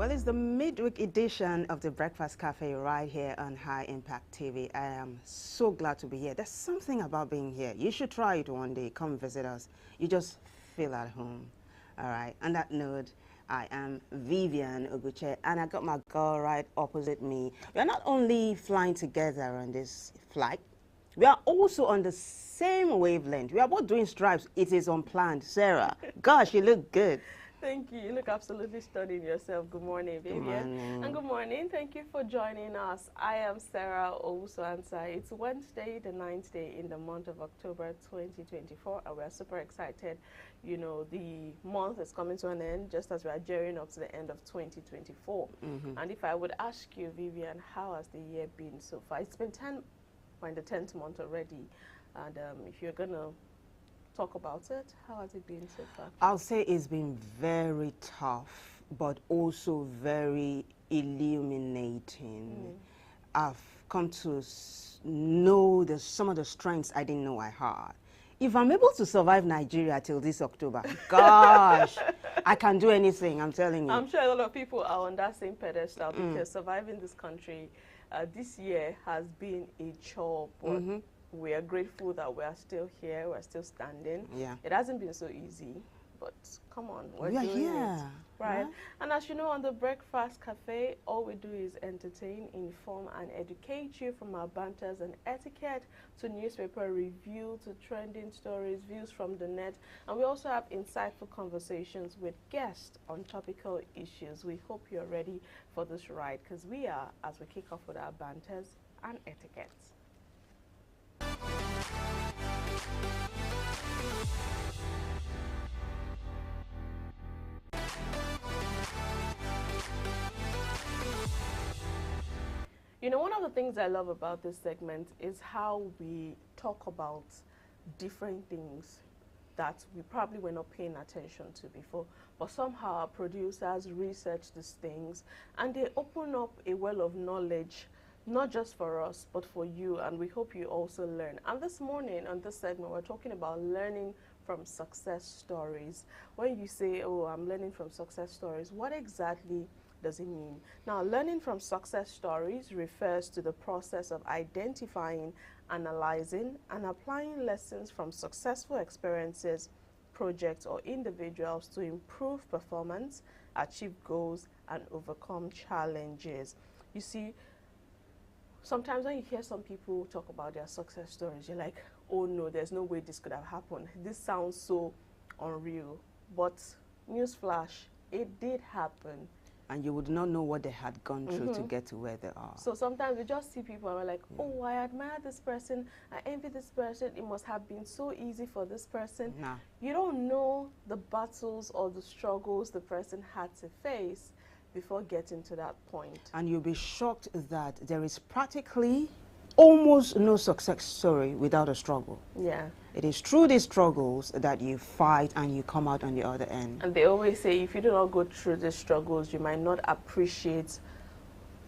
Well, it's the midweek edition of the Breakfast Cafe right here on High Impact TV. I am so glad to be here. There's something about being here. You should try it one day. Come visit us. You just feel at home. All right. On that note, I am Vivian Oguche, and I got my girl right opposite me. We are not only flying together on this flight, we are also on the same wavelength. We are both doing stripes. It is unplanned. Sarah, gosh, you look good. Thank you. You look absolutely stunning yourself. Good morning, Vivian. Good morning. And good morning. Thank you for joining us. I am Sarah Owusu-Ansah. It's Wednesday, the 9th day in the month of October 2024, and we're super excited. You know, the month is coming to an end just as we are gearing up to the end of 2024. And if I would ask you, Vivian, how has the year been so far? It's been we're in the 10th month already. And if you're going to talk about it, how has it been so far? I'll say it's been very tough, but also very illuminating. I've come to know some of the strengths I didn't know I had. If I'm able to survive Nigeria till this October, gosh, I can do anything, I'm telling you. I'm sure a lot of people are on that same pedestal because surviving this country this year has been a chore, but we are grateful that we are still here, we're still standing. Yeah. It hasn't been so easy, but come on, we're We are doing here, it. Right? right? And as you know, on the Breakfast Cafe, all we do is entertain, inform, and educate you, from our banters and etiquette to newspaper review to trending stories, views from the net. And we also have insightful conversations with guests on topical issues. We hope you're ready for this ride, because we are, as we kick off with our banters and etiquette. You know, one of the things I love about this segment is how we talk about different things that we probably were not paying attention to before, but somehow our producers research these things and they open up a well of knowledge, not just for us, but for you, and we hope you also learn. And this morning on this segment, we're talking about learning from success stories. When you say, oh, I'm learning from success stories, what exactly does it mean? Now, learning from success stories refers to the process of identifying, analyzing, and applying lessons from successful experiences, projects, or individuals to improve performance, achieve goals, and overcome challenges. You see, sometimes when you hear some people talk about their success stories, you're like, oh no, there's no way this could have happened. This sounds so unreal. But newsflash, it did happen. And you would not know what they had gone through to get to where they are. So sometimes we just see people and we're like, oh, I admire this person, I envy this person, it must have been so easy for this person. Nah. You don't know the battles or the struggles the person had to face before getting to that point. And you'll be shocked that there is practically almost no success story without a struggle. Yeah. It is through these struggles that you fight and you come out on the other end. And they always say if you do not go through these struggles, you might not appreciate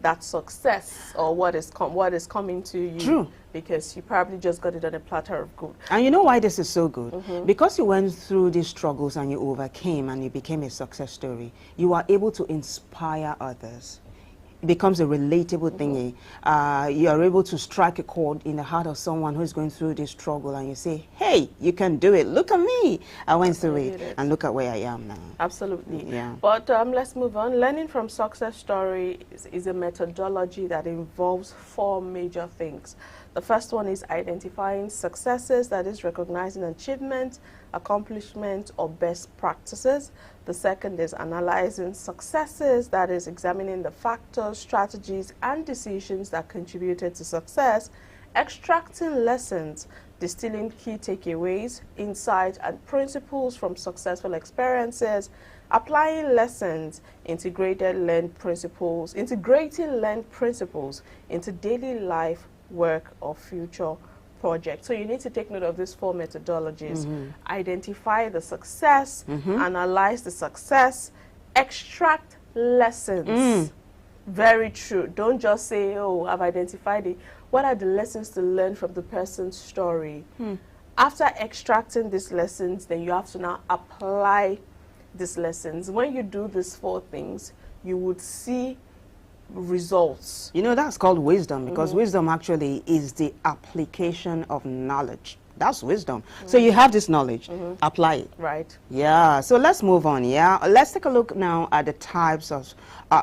that success or what is coming to you. True. Because you probably just got it on a platter of gold. And you know why this is so good? Because you went through these struggles and you overcame and you became a success story, you are able to inspire others. It becomes a relatable thingy. You are able to strike a chord in the heart of someone who is going through this struggle, and you say, hey, you can do it. Look at me. I went through it, and look at where I am now. Absolutely. Yeah. But let's move on. Learning from success stories is a methodology that involves 4 major things. The first one is identifying successes, that is recognizing achievements, accomplishments, or best practices. The second is analyzing successes, that is examining the factors, strategies, and decisions that contributed to success, extracting lessons, distilling key takeaways, insights, and principles from successful experiences, applying lessons, integrating learned principles into daily life, work, or future project. So you need to take note of these 4 methodologies. Identify the success, analyze the success, extract lessons. Very true. Don't just say, oh, I've identified it. What are the lessons to learn from the person's story? After extracting these lessons, then you have to now apply these lessons. When you do these 4 things, you would see results. You know, that's called wisdom, because wisdom actually is the application of knowledge. That's wisdom. So you have this knowledge, apply it. Right. Yeah, so let's move on. Yeah, let's take a look now at the types of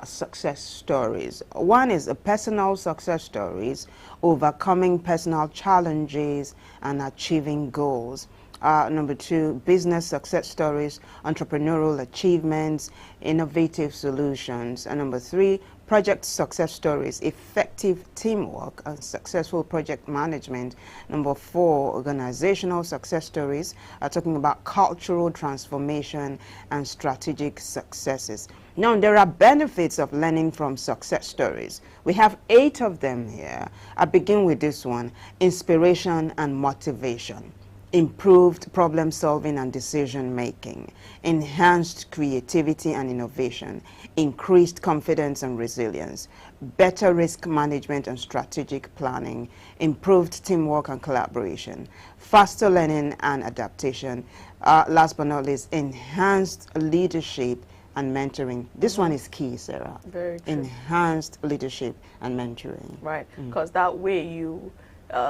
success stories. One is personal success stories, overcoming personal challenges and achieving goals. Number two, business success stories, entrepreneurial achievements, innovative solutions. And number three, project success stories, effective teamwork and successful project management. Number four, organizational success stories, talking about cultural transformation and strategic successes. Now, there are benefits of learning from success stories. We have 8 of them here. I begin with this one: inspiration and motivation, improved problem solving and decision making, enhanced creativity and innovation, increased confidence and resilience, better risk management and strategic planning, improved teamwork and collaboration, faster learning and adaptation, last but not least, enhanced leadership and mentoring. This one is key, Sarah. Very true. Enhanced leadership and mentoring. Right, because that way you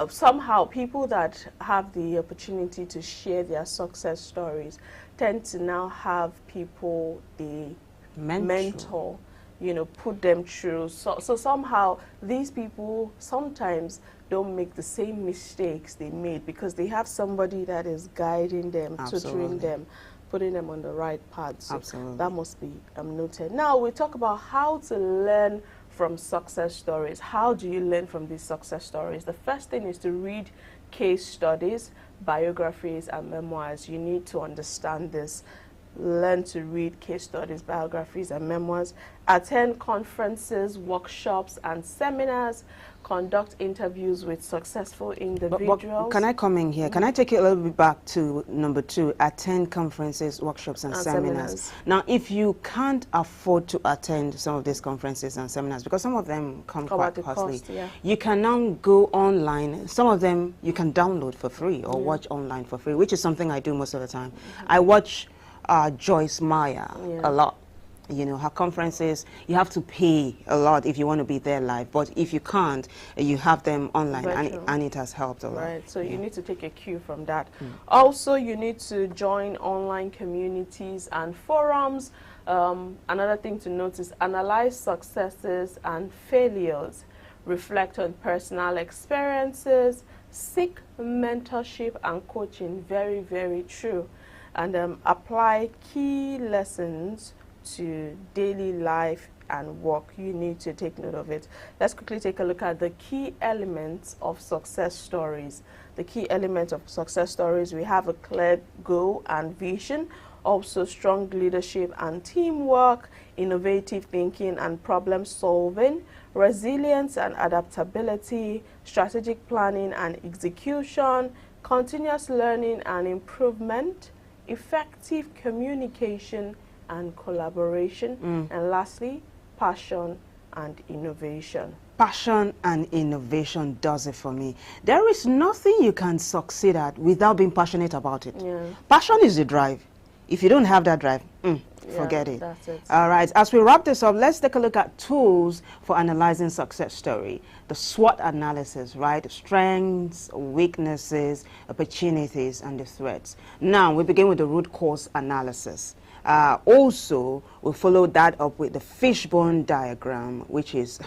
somehow people that have the opportunity to share their success stories tend to now have people they mentor, you know, put them through. So somehow these people sometimes don't make the same mistakes they made because they have somebody that is guiding them, tutoring them, putting them on the right path. So that must be noted. Now we talk about how to learn from success stories. How do you learn from these success stories? The first thing is to read case studies, biographies, and memoirs. You need to understand this. Learn to read case studies, biographies, and memoirs. Attend conferences, workshops, and seminars. Conduct interviews with successful individuals. But can I come in here? Can I take it a little bit back to number 2? Attend conferences, workshops, and seminars. Now, if you can't afford to attend some of these conferences and seminars, because some of them come quite costly, you can now go online. Some of them you can download for free or watch online for free, which is something I do most of the time. I watch Joyce Meyer a lot. You know, her conferences, you have to pay a lot if you want to be there live. But if you can't, you have them online, and it has helped a lot. Right, so you need to take a cue from that. Also, you need to join online communities and forums. Another thing to note is analyze successes and failures. Reflect on personal experiences. Seek mentorship and coaching. Very, very true. And apply key lessons to daily life and work. You need to take note of it. Let's quickly take a look at the key elements of success stories. The key elements of success stories: we have a clear goal and vision, also strong leadership and teamwork, innovative thinking and problem solving, resilience and adaptability, strategic planning and execution, continuous learning and improvement, effective communication and collaboration, and lastly, passion and innovation. Passion and innovation does it for me. There is nothing you can succeed at without being passionate about it. Passion is the drive. If you don't have that drive, forget it. That's it. All right, as we wrap this up, let's take a look at tools for analyzing success story. The SWOT analysis, right? Strengths, weaknesses, opportunities, and the threats. Now, we begin with the root cause analysis. Also, we follow that up with the fishbone diagram, which is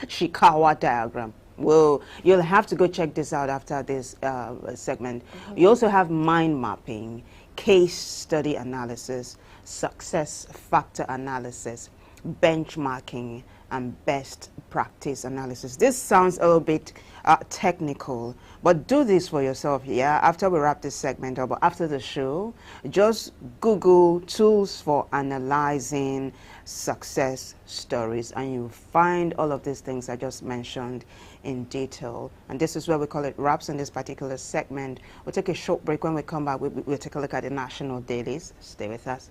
Shikawa diagram. Well, you'll have to go check this out after this segment. You also have mind mapping, case study analysis, success factor analysis, benchmarking, and best practice analysis. This sounds a little bit technical, but do this for yourself, after we wrap this segment up, after the show, just Google tools for analyzing success stories, and you'll find all of these things I just mentioned in detail. And this is where we call it wraps in this particular segment. We'll take a short break. When we come back, we'll take a look at the national dailies. Stay with us.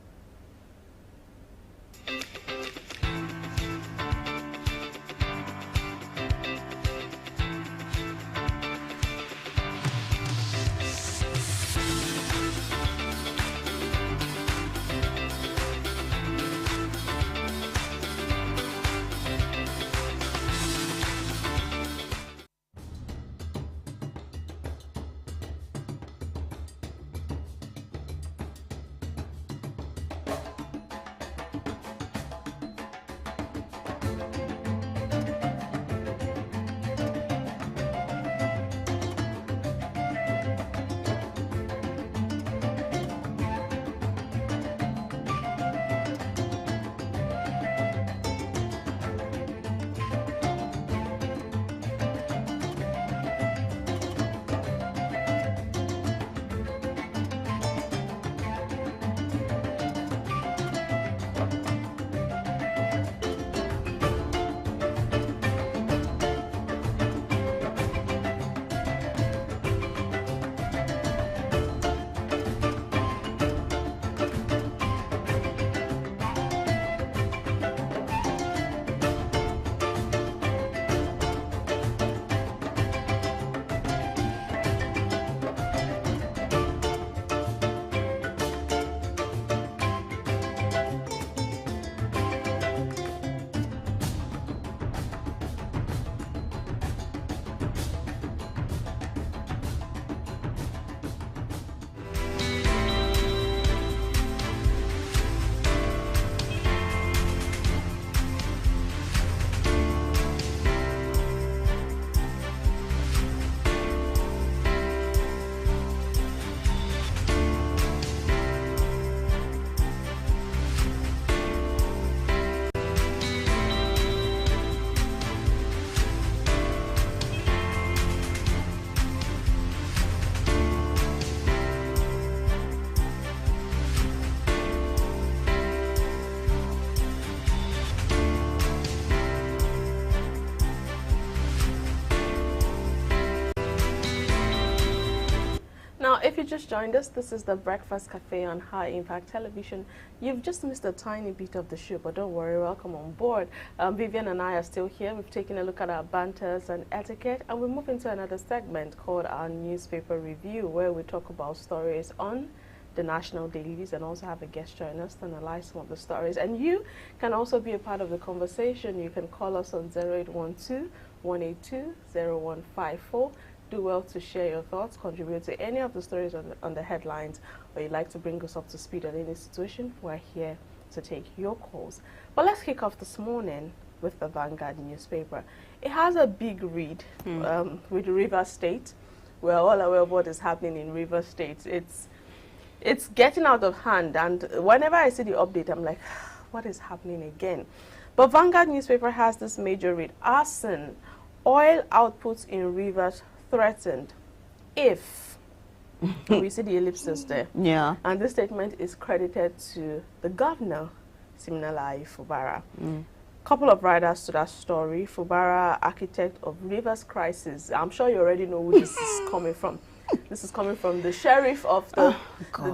if you just joined us, this is the Breakfast Cafe on High Impact Television. You've just missed a tiny bit of the show, but don't worry, welcome on board. Vivian and I are still here. We've taken a look at our banters and etiquette, and we move into another segment called our newspaper review, where we talk about stories on the national dailies and also have a guest join us to analyze some of the stories. And you can also be a part of the conversation. You can call us on 0812-182-0154. Do well to share your thoughts, contribute to any of the stories on the headlines, or you'd like to bring us up to speed on any situation. We're here to take your calls. But let's kick off this morning with the Vanguard newspaper. It has a big read with Rivers State. We're all aware of what is happening in Rivers State. It's getting out of hand, and whenever I see the update, I'm like, what is happening again? But Vanguard newspaper has this major read: arson, oil outputs in Rivers threatened if we see the ellipsis there. Yeah. And this statement is credited to the governor, Siminalayi Fubara. Couple of writers to that story. Fubara, architect of Rivers crisis. I'm sure you already know who this is coming from. This is coming from the sheriff of the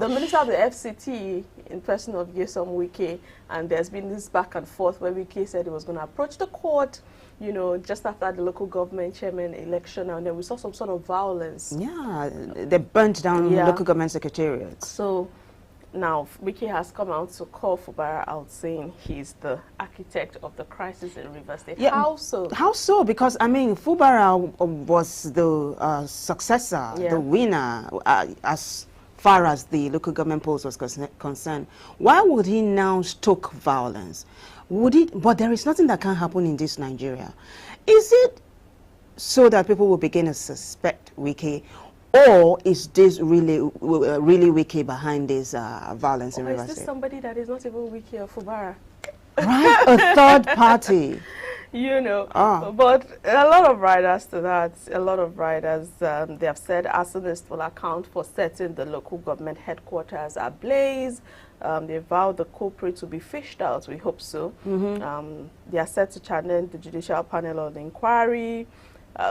minister of the FCT in person of Nyesom Wike, and there's been this back and forth where Wike said he was going to approach the court, you know, just after the local government chairman election, and then we saw some sort of violence. Yeah, they burnt down local government secretariats. So now Wike has come out to call Fubara out, saying he's the architect of the crisis in Rivers State. Yeah, how so? How so? Because, I mean, Fubara was the successor, the winner, as far as the local government polls was concerned. Why would he now stoke violence? But there is nothing that can happen in this Nigeria. Is it so that people will begin to suspect Wike, or is this really Wike behind this violence in Rivers State? Is this somebody that is not even Wike or Fubara? Right, a third party. You know, but a lot of writers to that, they have said arsonists will account for setting the local government headquarters ablaze. They vowed the culprit to be fished out. We hope so. They are set to challenge the judicial panel on the inquiry.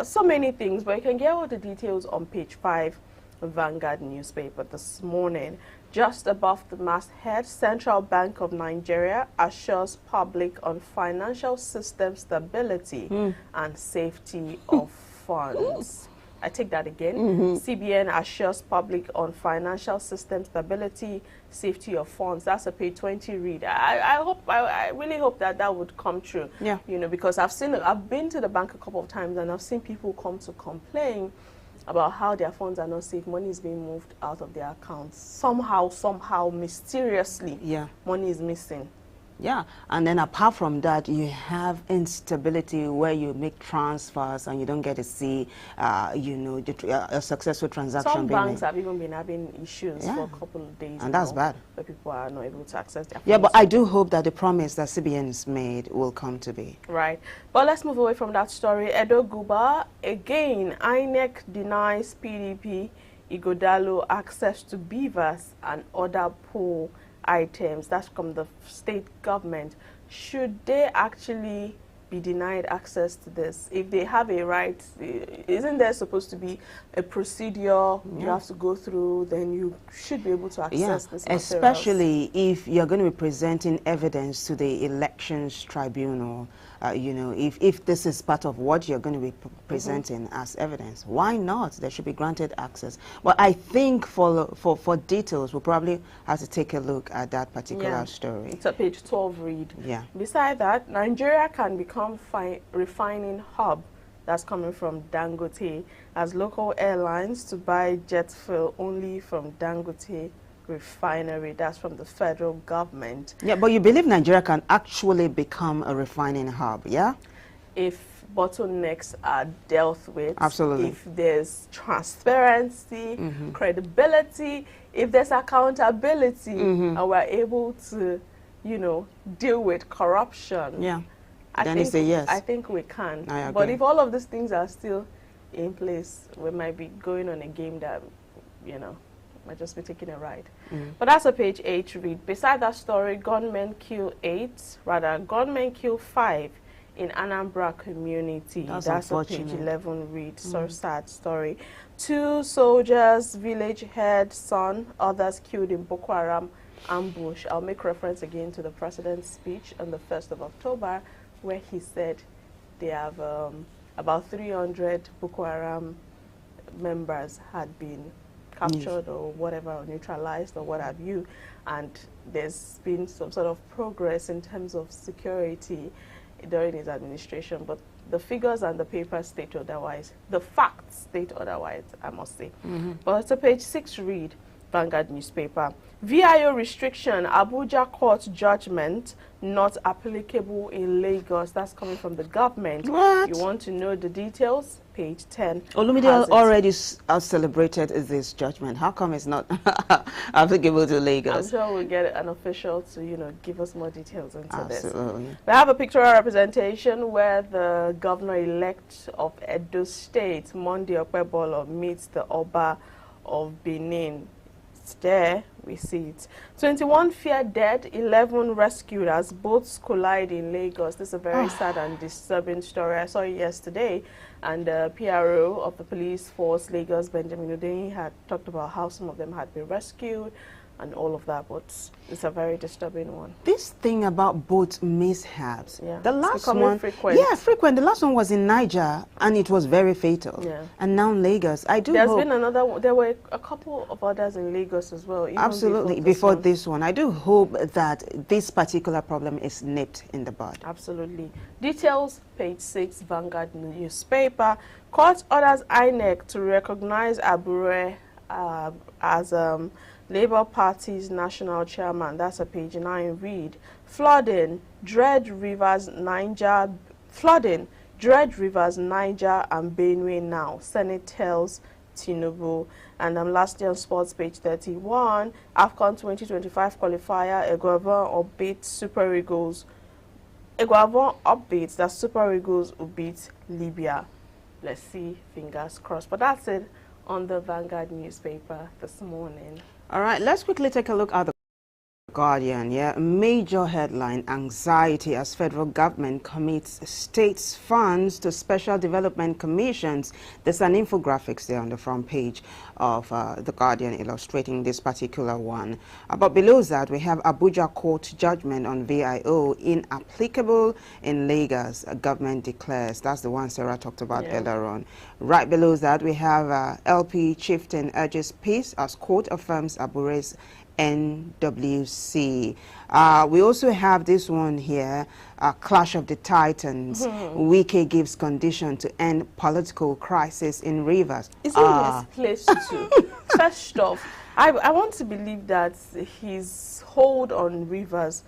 So many things, but you can get all the details on page 5 of Vanguard newspaper this morning. Just above the masthead, Central Bank of Nigeria assures public on financial system stability and safety of funds. I take that again. CBN assures public on financial system stability, safety of funds. That's a page 20 read. I really hope that would come true. Yeah. You know, because I've been to the bank a couple of times, and I've seen people come to complain about how their funds are not safe. Money is being moved out of their accounts. Somehow, mysteriously, money is missing. Yeah, and then apart from that, you have instability where you make transfers and you don't get to see, you know, a successful transaction. Some banks have even been having issues for a couple of days. And that's bad. Where people are not able to access their funds. Yeah, but I do hope that the promise that CBN has made will come to be. Right. But let's move away from that story. Edo Guba, again, INEC denies PDP Igodalo access to beavers and other poll items. That's from the state government. Should they actually be denied access to this? If they have a right, isn't there supposed to be a procedure you have to go through? Then you should be able to access this materials. Especially if you're going to be presenting evidence to the elections tribunal. You know, if this is part of what you're going to be presenting as evidence, why not? There should be granted access. But I think for details, we'll probably have to take a look at that particular story. It's a page 12 read. Yeah. Beside that, Nigeria can become refining hub. That's coming from Dangote, as local airlines to buy jet fuel only from Dangote refinery. That's from the federal government. Yeah, but you believe Nigeria can actually become a refining hub, yeah? If bottlenecks are dealt with. Absolutely. If there's transparency, credibility, if there's accountability, and we're able to, you know, deal with corruption. Yeah. Then it's a yes. I think we can. I agree. But if all of these things are still in place, we might be going on a game that, you know, might just be taking a ride. But that's a page 8 read. Beside that story, gunmen kill 5 in Anambra community. That's a page 11 read. So sad story. 2 soldiers, village head, son, others killed in Boko Haram ambush. I'll make reference again to the president's speech on the 1st of October, where he said they have about 300 Boko Haram members had been captured or whatever, or neutralized or what have you, and there's been some sort of progress in terms of security during his administration, but the figures and the papers state otherwise. The facts state otherwise, I must say. But it's a page 6 read, Vanguard newspaper. VIO restriction, Abuja court judgment not applicable in Lagos. That's coming from the government. What? You want to know the details? Page 10. Olumide already celebrated this judgment. How come it's not applicable to Lagos? I'm sure we'll get an official to, you know, give us more details into Absolutely. this. We have a pictorial representation where the governor-elect of Edo State, Monday Okpebolo, meets the Oba of Benin. It's there, we see it. 21 feared dead, 11 rescued as boats collide in Lagos. This is a very sad and disturbing story. I saw it yesterday, and the PRO of the police force, Lagos, Benjamin Hundeyin, had talked about how some of them had been rescued and all of that, but it's a very disturbing one. This thing about boat mishaps, Yeah, the it's last becoming one, frequent. yeah, frequent. The last one was in Niger, and it was very fatal. Yeah. And now Lagos. I do There's hope, been another one. There were a couple of others in Lagos as well. Even absolutely, before this one. I do hope that this particular problem is nipped in the bud. Absolutely. Details, page 6, Vanguard newspaper. Court orders INEC to recognize Abure as Labour Party's national chairman. That's a page 9 read. Flooding, dread rivers Niger and Benue now. Senate tells Tinubu. And lastly on sports, page 31, AFCON 2025 qualifier, Eguavoen upbeats Super Eagles. Eguavoen upbeats that Super Eagles will beat Libya. Let's see, fingers crossed. But that's it on the Vanguard newspaper this morning. All right, let's quickly take a look at the Guardian. Yeah, major headline: anxiety as federal government commits states funds to special development commissions. There's an infographics there on the front page of the Guardian illustrating this particular one. But below that, we have Abuja court judgment on VIO inapplicable in Lagos. Government declares. That's the one Sarah talked about earlier on. Right below that, we have LP chieftain urges peace as court affirms Abure's NWC. We also have this one here, Clash of the Titans. Wike gives condition to end political crisis in Rivers. Is he misplaced too? First off, I want to believe that his hold on Rivers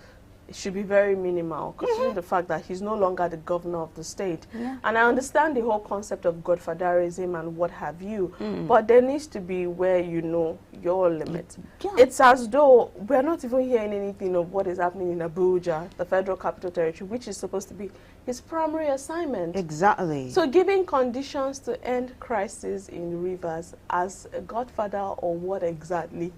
should be very minimal, considering the fact that he's no longer the governor of the state. And I understand the whole concept of godfatherism and what have you, but there needs to be where you know your limit. It's as though we're not even hearing anything of what is happening in Abuja, the Federal Capital Territory, which is supposed to be his primary assignment. Exactly. So giving conditions to end crisis in Rivers as a godfather, or what exactly?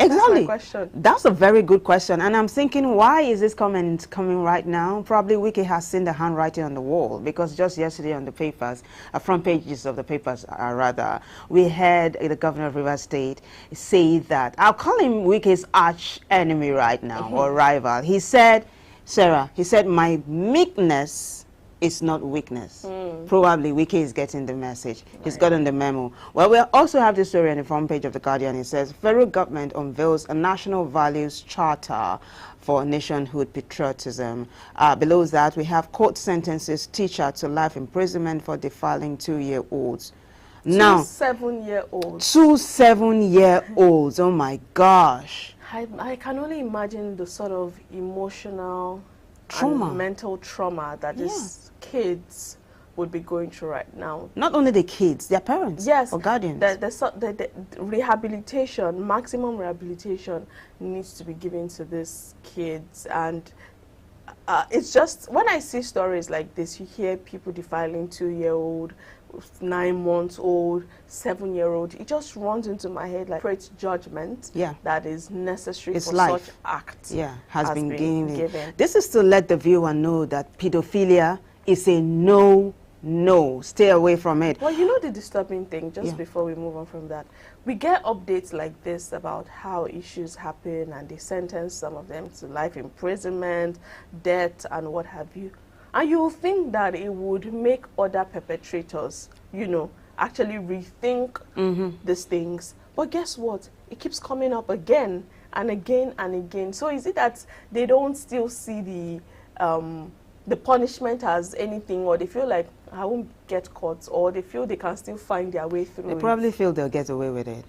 Exactly. That's my question. That's a very good question. And I'm thinking, why is this comment coming right now? Probably Wike has seen the handwriting on the wall, because just yesterday on the papers, front pages of the papers, rather, we had the governor of Rivers State say that, I'll call him Wike's arch enemy right now, or rival. He said, Sarah, he said, my meekness is not weakness. Probably Wike is getting the message. He's gotten the memo. Well, we also have this story on the front page of the Guardian. It says, federal government unveils a national values charter for nationhood patriotism. Below that, we have court sentences teacher to life imprisonment for defiling 2-year-olds. Now, 2 7-year-olds. 2 7-year-olds. Oh my gosh. I can only imagine the sort of emotional Trauma. and mental trauma that these kids would be going through right now. Not only the kids, their parents, or guardians. The rehabilitation, maximum rehabilitation needs to be given to these kids. And it's just, when I see stories like this, you hear people defiling 2-year-old, 9 months old, 7-year-old. It just runs into my head like great judgment that is necessary it's for life. such act. Has been given. given. This is to let the viewer know that pedophilia is a no. Stay away from it. Well, you know the disturbing thing, just before we move on from that, we get updates like this about how issues happen and they sentence some of them to life imprisonment, death, and what have you. And you will think that it would make other perpetrators, you know, actually rethink these things. But guess what? It keeps coming up again and again and again. So is it that they don't still see the punishment as anything, or they feel like I won't get caught, or they feel they can still find their way through They it? probably feel they'll get away with it.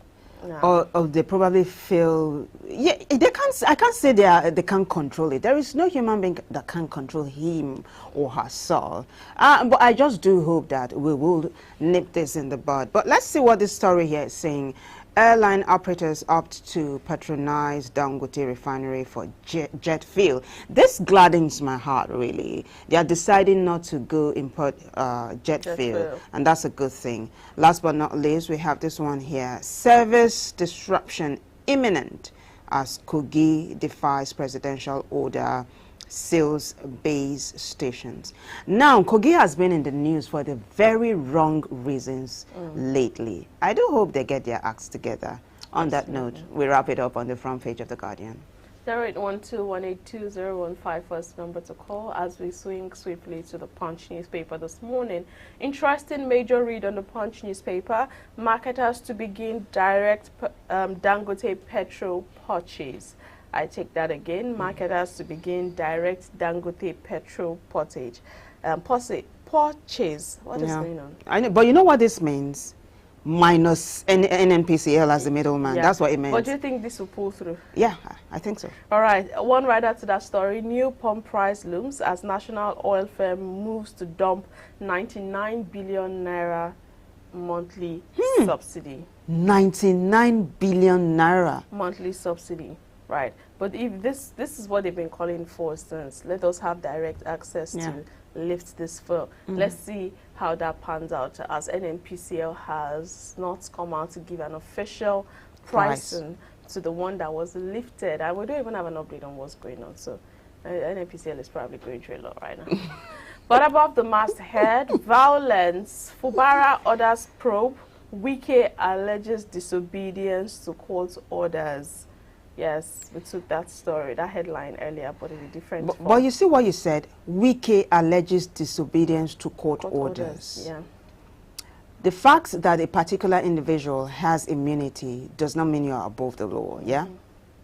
Or they probably feel, they can't. I can't say they can't control it. There is no human being that can control him or herself. But I just do hope that we will nip this in the bud. But let's see what this story here is saying. Airline operators opt to patronize Dangote refinery for jet fuel. This gladdens my heart, really. They are deciding not to go import jet fuel, and that's a good thing. Last but not least, we have this one here. Service disruption imminent as Kogi defies presidential order, seals base stations. Now, Kogi has been in the news for the very wrong reasons lately. I do hope they get their acts together. On that note, we wrap it up on the front page of The Guardian. 0812-182-015 first number to call as we swing swiftly to the Punch newspaper this morning. Interesting major read on the Punch newspaper. Marketers to begin direct Dangote petrol purchase. I take that again. Marketers to begin direct Dangote petrol purchase. Purchase. What is going on? I know, but you know what this means? Minus NNPCL as the middleman. That's what it means. But do you think this will pull through? Yeah, I think so. All right. One rider to that story. New pump price looms as national oil firm moves to dump 99 billion naira monthly subsidy. 99 billion naira monthly subsidy. Right, but if this is what they've been calling for since, let us have direct access to lift this fuel. Let's see how that pans out, as NNPCL has not come out to give an official pricing to the one that was lifted, and we don't even have an update on what's going on. So NNPCL is probably going through a lot right now. But above the masthead, violence. Fubara orders probe. Wike alleges disobedience to court orders. Yes, we took that story, that headline earlier, but in a different form. But you see what you said, Wike alleges disobedience to court orders. Yeah. The fact that a particular individual has immunity does not mean you are above the law, yeah?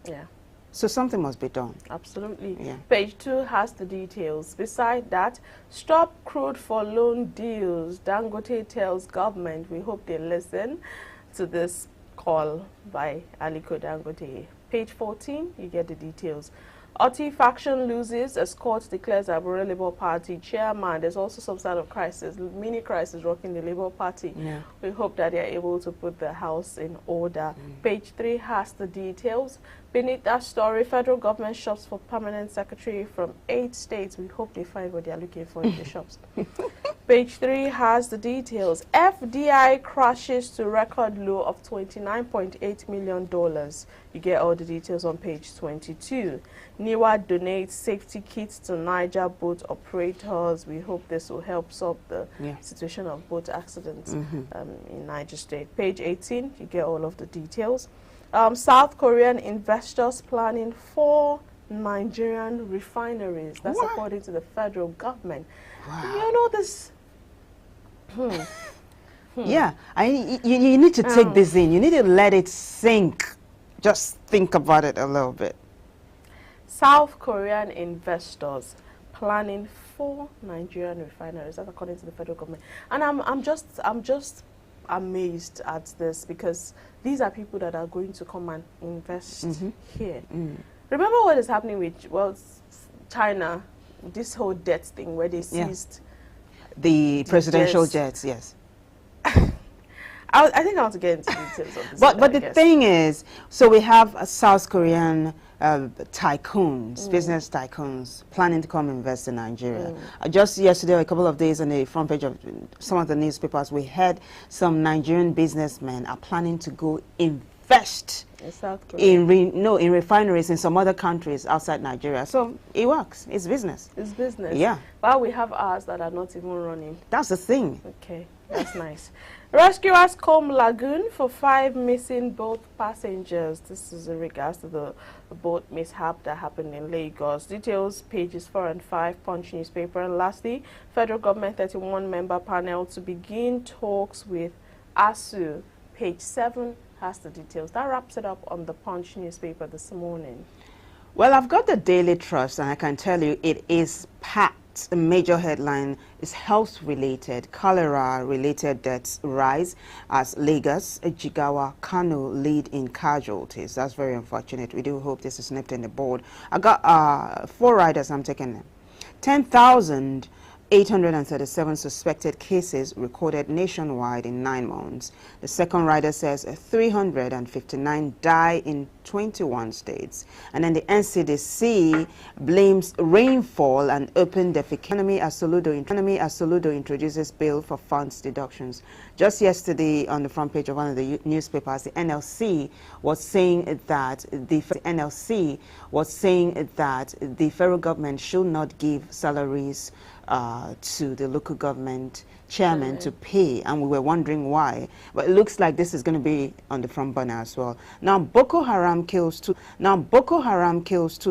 Yeah. So something must be done. Absolutely. Yeah. Page 2 has the details. Beside that, stop crude for loan deals. Dangote tells government. We hope they listen to this call by Aliko Dangote. Page 14, you get the details. Oti faction loses as court declares Abure Labour Party chairman. There's also some sort of crisis, mini crisis rocking the Labour Party. Yeah. We hope that they are able to put the house in order. Page 3 has the details. Beneath that story, federal government shops for permanent secretary from 8 states. We hope they find what they are looking for in the shops. Page 3 has the details. FDI crashes to record low of $29.8 million. You get all the details on page 22. NIWA donates safety kits to Niger boat operators. We hope this will help solve the situation of boat accidents in Niger State. Page 18, you get all of the details. South Korean investors planning 4 Nigerian refineries. That's according to the federal government. Wow. You know this. Yeah, you need to take this in. You need to let it sink. Just think about it a little bit. South Korean investors planning 4 Nigerian refineries. That's according to the federal government. And I'm just amazed at this, because these are people that are going to come and invest here. Remember what is happening with China, this whole debt thing where they seized the presidential jets. Yes. I think I want to get into details of this. But the thing is, so we have South Korean tycoons, business tycoons, planning to come invest in Nigeria. Just yesterday, a couple of days on the front page of some of the newspapers, we heard some Nigerian businessmen are planning to go invest In South Korea. in refineries in some other countries outside Nigeria. So it works. It's business. It's business. Yeah. But we have ours that are not even running. That's the thing. Okay, that's nice. Rescuers comb lagoon for 5 missing boat passengers. This is in regards to the boat mishap that happened in Lagos. Details pages 4 and 5, Punch newspaper. And lastly, federal government 31-member panel to begin talks with ASU. Page 7 has the details. That wraps it up on the Punch newspaper this morning. Well, I've got the Daily Trust, and I can tell you it is packed. The major headline is health-related. Cholera-related deaths rise as Lagos, Jigawa, Kano lead in casualties. That's very unfortunate. We do hope this is nipped in the bud. I got 4 riders I'm taking them. 10,837 suspected cases recorded nationwide in 9 months. The second rider says 359 die in 21 states. And then the NCDC blames rainfall and open defecation. Economy as Soludo introduces bill for funds deductions. Just yesterday on the front page of one of the newspapers, the NLC was saying that the federal government should not give salaries to the local government chairman to pay, and we were wondering why. But it looks like this is going to be on the front burner as well. Now Boko Haram kills 2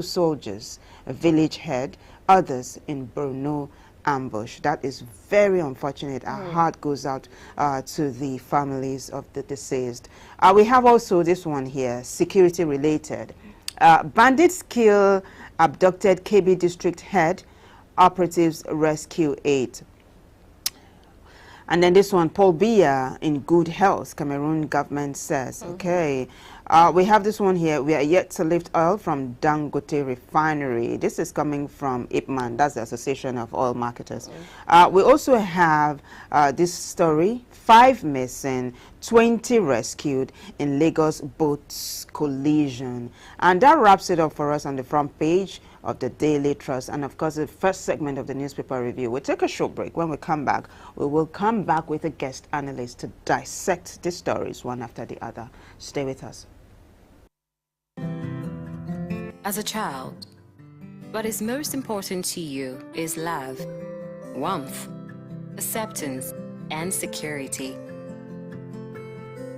soldiers, a village head, others in Borno ambush. That is very unfortunate. Our heart goes out to the families of the deceased. We have also this one here, security related. Bandits kill abducted KB district head, operatives rescue 8. And then this one, Paul Biya in good health, Cameroon government says. Okay. We have this one here. We are yet to lift oil from Dangote refinery. This is coming from IPMAN, that's the Association of Oil Marketers. We also have this story, 5 missing, 20 rescued in Lagos boats collision. And that wraps it up for us on the front page of the Daily Trust, and of course the first segment of the newspaper review. We'll take a short break. When we come back, we will come back with a guest analyst to dissect these stories one after the other. Stay with us. As a child, what is most important to you is love, warmth, acceptance, and security.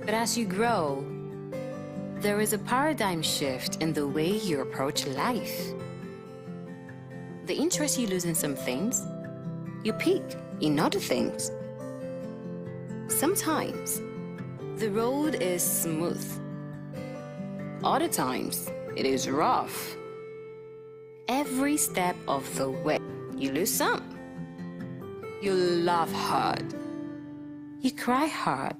But as you grow, there is a paradigm shift in the way you approach life. The interest you lose in some things, you peak in other things. Sometimes, the road is smooth. Other times, it is rough. Every step of the way, you lose some. You laugh hard. You cry hard.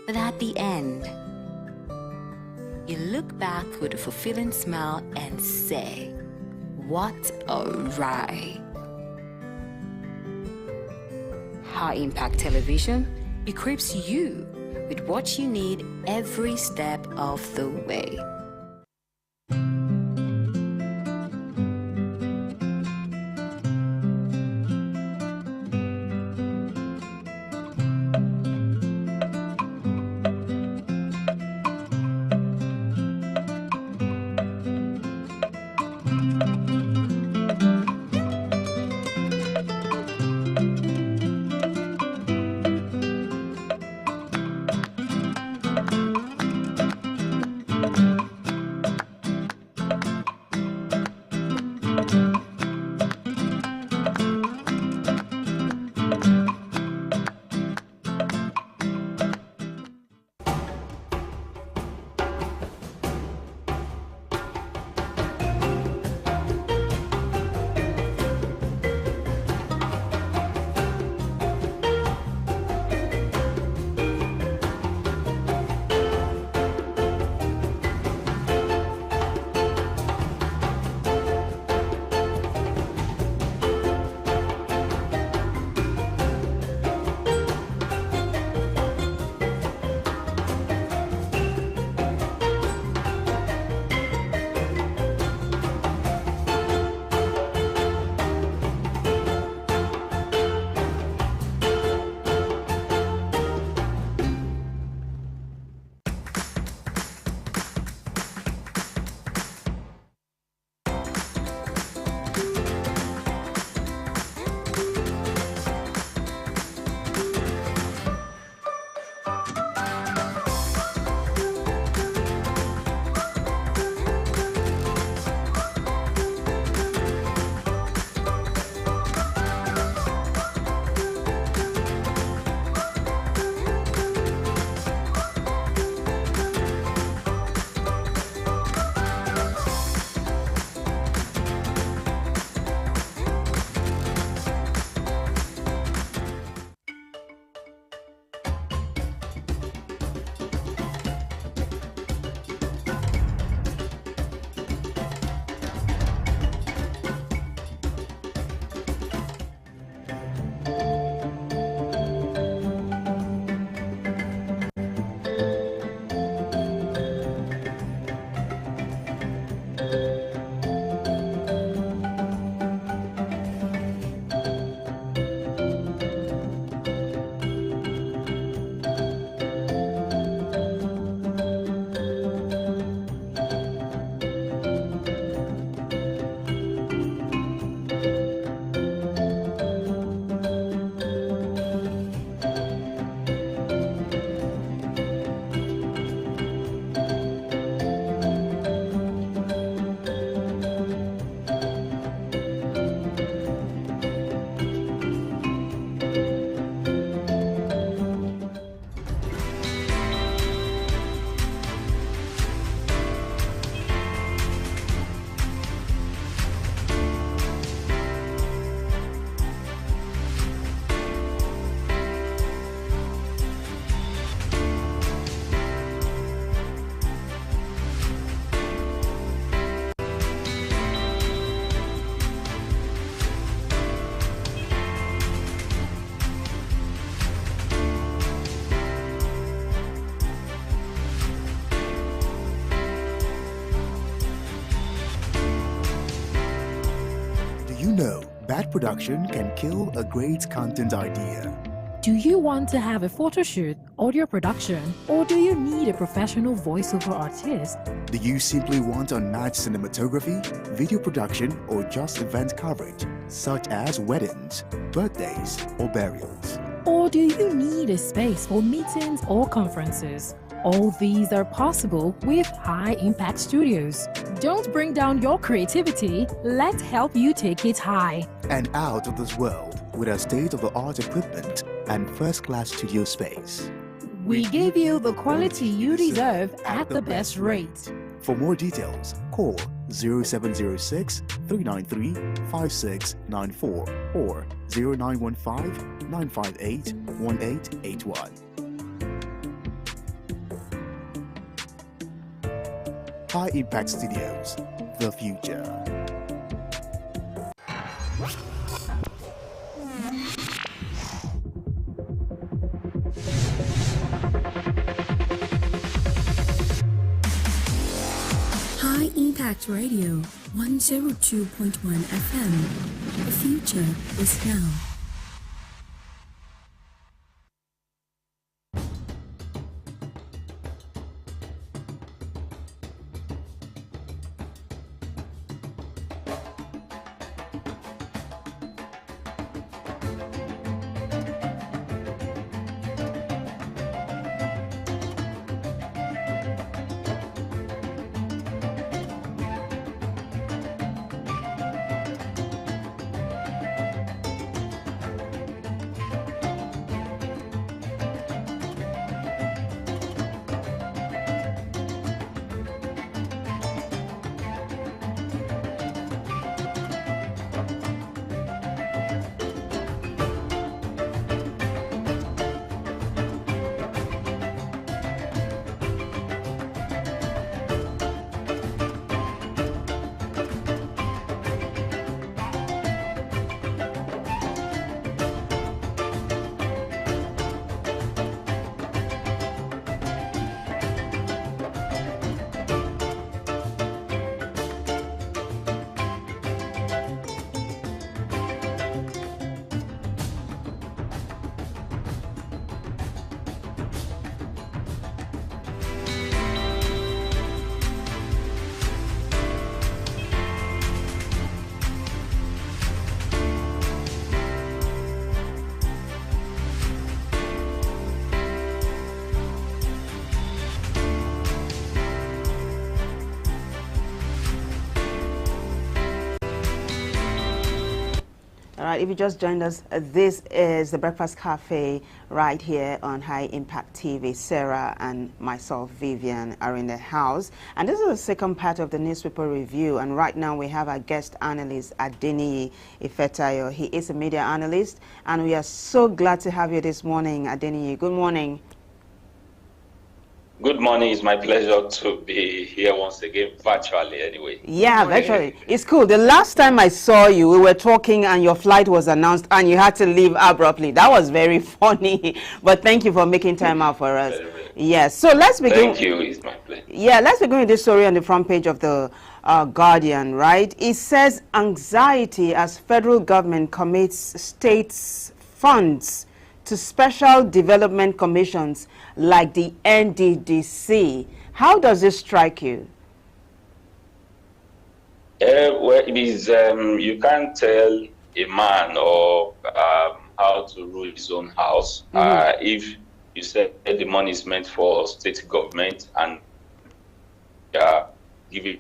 But at the end, you look back with a fulfilling smile and say, what a ride. High Impact Television equips you with what you need every step of the way. production can kill a great content idea. Do you want to have a photo shoot, audio production, or do you need a professional voiceover artist? Do you simply want unmatched cinematography, video production, or just event coverage, such as weddings, birthdays, or burials? Or do you need a space for meetings or conferences? All these are possible with High Impact Studios. Don't bring down your creativity, let's help you take it high. And out of this world with our state-of-the-art equipment and first-class studio space. We give you the quality you deserve at the best rate. For more details, call 0706 393 5694 or 0915 958 1881. High Impact Studios, the future. High Impact Radio, 102.1 FM. The future is now. All right, if you just joined us, this is the Breakfast Cafe right here on High Impact TV. Sarah and myself, Vivian, are in the house. And this is the second part of the newspaper review. And right now we have our guest analyst, Adeniyi Ifetayo. He is a media analyst. And we are so glad to have you this morning, Adeniyi. Good morning. Good morning. It's my pleasure to be here once again, virtually anyway. Yeah, virtually. It's cool. The last time I saw you, we were talking and your flight was announced and you had to leave abruptly. That was very funny. But thank you for making time out for us. Yes. So let's begin. Thank you. It's my pleasure. Yeah, let's begin with this story on the front page of the Guardian, right? It says anxiety as federal government commits states' funds to special development commissions like the NDDC. How does this strike you? Well, it is, you can't tell a man or how to rule his own house. If you said the money is meant for state government and give it.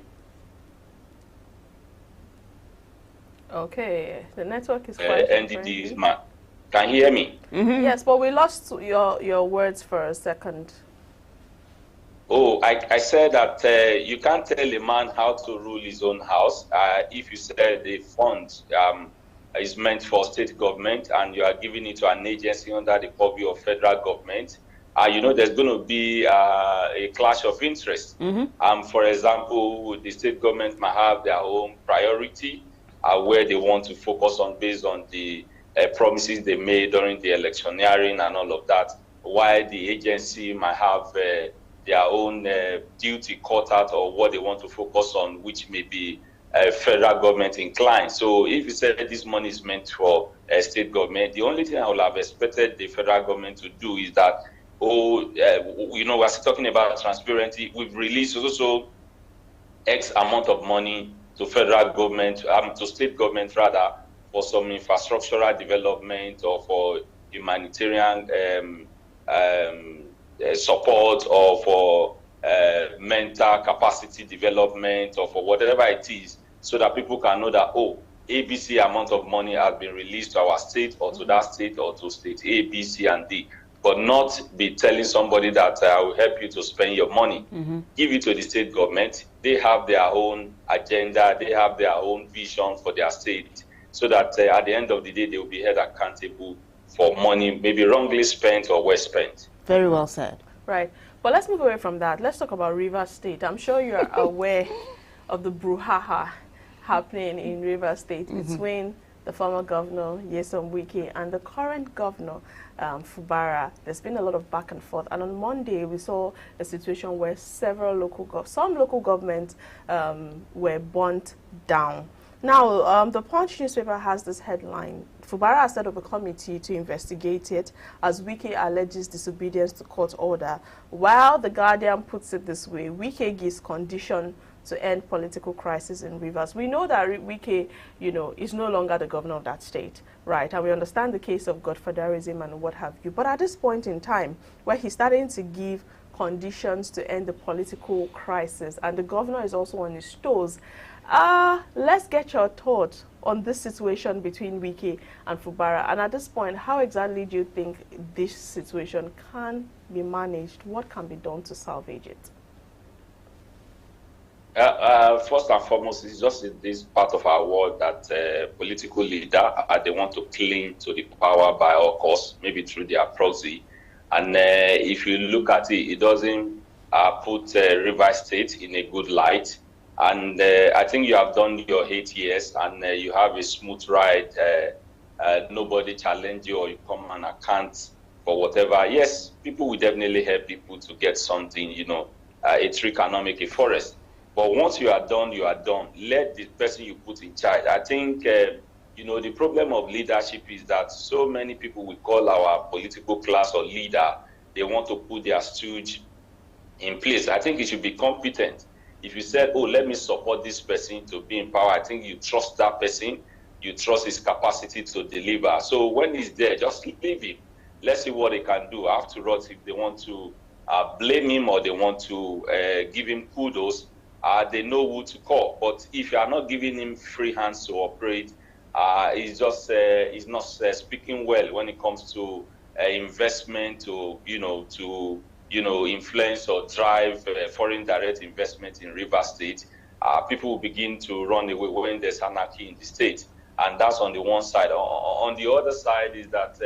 Okay, the network is quite NDD is man. Can you hear me? Yes, but we lost your words for a second. Oh, I said that you can't tell a man how to rule his own house. If you said the fund is meant for state government and you are giving it to an agency under the purview of federal government, you know there's going to be a clash of interest. For example, the state government might have their own priority where they want to focus on based on the promises they made during the electioneering and all of that, while the agency might have their own duty cut out or what they want to focus on, which may be federal government inclined. So if you say this money is meant for state government, the only thing I would have expected the federal government to do is that, we're still talking about transparency. We've released also X amount of money to federal government, to state government rather, for some infrastructural development or for humanitarian support or for mental capacity development or for whatever it is, so that people can know that, ABC amount of money has been released to our state or to that state or to state A, B, C, and D, but not be telling somebody that I will help you to spend your money. Give it to the state government. They have their own agenda. They have their own vision for their state, so that at the end of the day, they will be held accountable for money maybe wrongly spent or well spent. Very well said. Right. But let's move away from that. Let's talk about Rivers State. I'm sure you're aware of the brouhaha happening in Rivers State between the former governor, Nyesom Wike, and the current governor, Fubara. There's been a lot of back and forth. And on Monday, we saw a situation where some local governments were burnt down. Now, the Punch newspaper has this headline: Fubara has set up a committee to investigate it as Wike alleges disobedience to court order. While the Guardian puts it this way, Wike gives condition to end political crisis in Rivers. We know that Wike, is no longer the governor of that state, right? And we understand the case of godfatherism and what have you. But at this point in time, where he's starting to give conditions to end the political crisis, and the governor is also on his toes, let's get your thoughts on this situation between Wike and Fubara. And at this point, how exactly do you think this situation can be managed? What can be done to salvage it? First and foremost, it's just this part of our world that political leader, they want to cling to the power by all costs, maybe through their proxy. And if you look at it, it doesn't put Rivers State in a good light. And I think you have done your 8 years and you have a smooth ride. Nobody challenge you or you come and account for whatever. Yes, people will definitely help people to get something, a tree cannot make a forest. But once you are done, you are done. Let the person you put in charge. I think, the problem of leadership is that so many people we call our political class or leader, they want to put their stooge in place. I think it should be competent. If you said, let me support this person to be in power, I think you trust that person. You trust his capacity to deliver. So when he's there, just leave him. Let's see what he can do. After all, if they want to blame him or they want to give him kudos, they know who to call. But if you are not giving him free hands to operate, he's not speaking well when it comes to investment, to influence or drive foreign direct investment in Rivers State. People will begin to run away when there's anarchy in the state. And that's on the one side. On the other side is that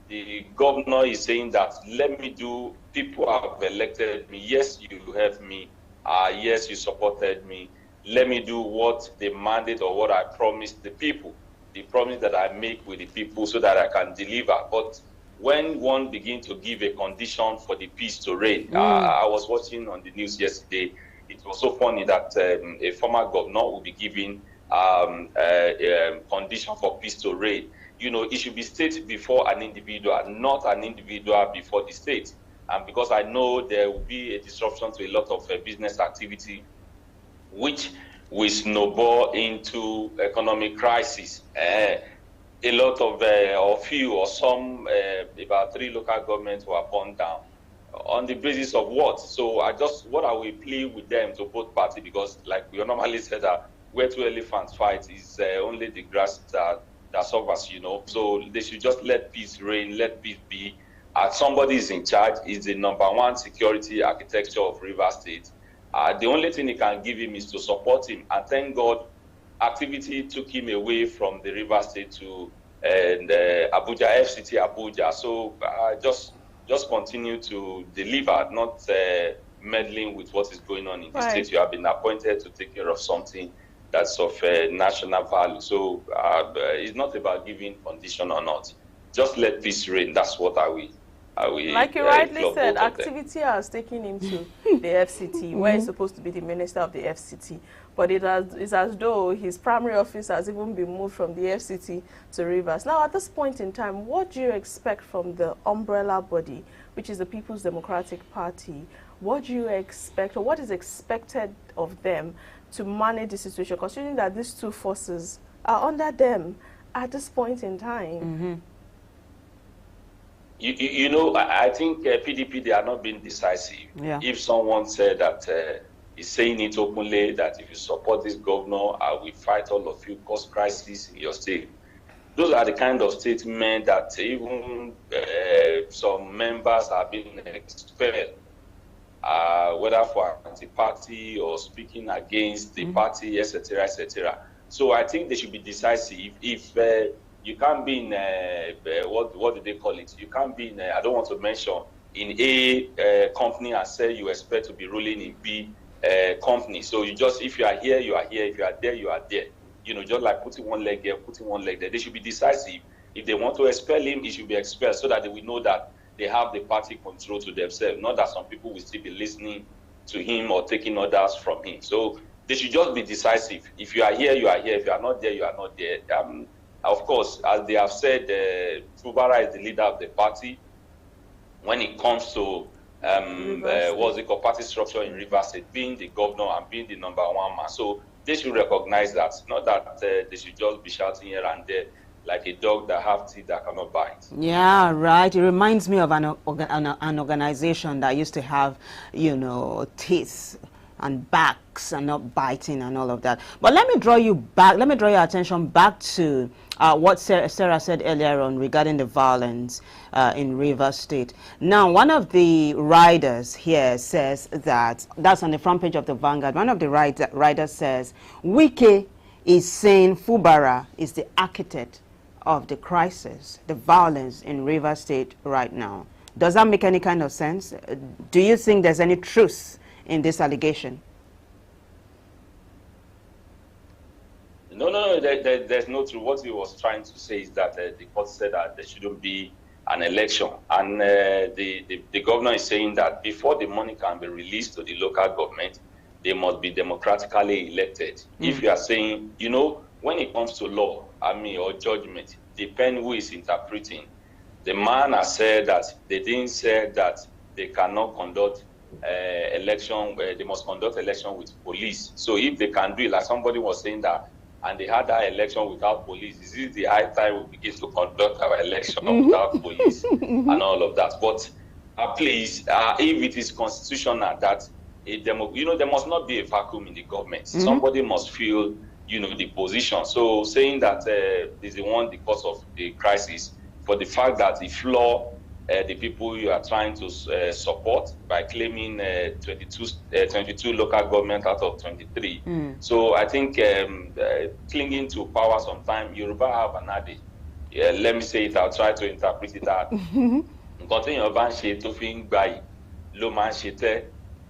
the governor is saying that, let me do, people have elected me. Yes, you helped me. Yes, you supported me. Let me do what the mandate or what I promised the people, the promise that I make with the people so that I can deliver. But when one begins to give a condition for the peace to reign, I was watching on the news yesterday. It was so funny that a former governor will be giving a condition for peace to reign. It should be state before an individual, not an individual before the state. And because I know there will be a disruption to a lot of business activity, which will snowball into economic crisis. A lot of, about 3 local governments were burned down. On the basis of what? So what I will plead with them to both parties, because like we normally say that where 2 elephants fight is only the grass that suffers, So they should just let peace reign, let peace be. Somebody is in charge, is the #1 security architecture of Rivers State. The only thing he can give him is to support him. And thank God, activity took him away from the Rivers State to Abuja, FCT Abuja. So just continue to deliver, not meddling with what is going on in the state. You have been appointed to take care of something that's of national value. So it's not about giving condition or not. Just let peace reign. That's what I will Like you rightly said, activity has taken him to the FCT, where he's supposed to be the minister of the FCT. But it's as though his primary office has even been moved from the FCT to Rivers. Now, at this point in time, what do you expect from the umbrella body, which is the People's Democratic Party? What do you expect, or what is expected of them to manage the situation, considering that these two forces are under them at this point in time? You know, I think PDP, they are not being decisive. Yeah. If someone said that, is saying it openly, that if you support this governor, I will fight all of you, cause crisis in your state. Those are the kind of statements that even some members have been expelled, whether for anti-party or speaking against the party, etc., etc. So I think they should be decisive. If you can't be in what do they call it? You can't be in I don't want to mention in A company and say you expect to be ruling in B company. So you just, if you are here, you are here. If you are there, you are there. You know, just like putting one leg here, putting one leg there. They should be decisive. If they want to expel him, he should be expelled so that they will know that they have the party control to themselves. Not that some people will still be listening to him or taking orders from him. So they should just be decisive. If you are here, you are here. If you are not there, you are not there. Of course, as they have said, Fubara is the leader of the party. When it comes to what's it called, party structure in Rivers State, being the governor and being the #1 man. So they should recognize that, not that they should just be shouting here and there like a dog that have teeth that cannot bite. Yeah, right. It reminds me of an organization that used to have, you know, teeth and backs and not biting and all of that. But let me draw you back. Let me draw your attention back to what Sarah said earlier on regarding the violence in Rivers State. Now, one of the riders here says that's on the front page of the Vanguard. One of the riders says, Wike is saying Fubara is the architect of the crisis, the violence in Rivers State right now. Does that make any kind of sense? Do you think there's any truth in this allegation? No, there's no truth. What he was trying to say is that the court said that there shouldn't be an election. And the governor is saying that before the money can be released to the local government, they must be democratically elected. If you are saying, you know, when it comes to law, or judgment, depend who is interpreting. The man has said that they didn't say that they cannot conduct election, they must conduct election with police. So if they can do it, like somebody was saying that, and they had that election without police, is it the high time we begin to conduct our election without police and all of that? But please, if it is constitutional that there must not be a vacuum in the government. Somebody must fill, the position. So saying that is the one the cause of the crisis, for the fact that the flaw the people you are trying to support by claiming 22 local government out of 23. So I think clinging to power sometimes, Yoruba have an adage. Let me say it, I'll try to interpret it that.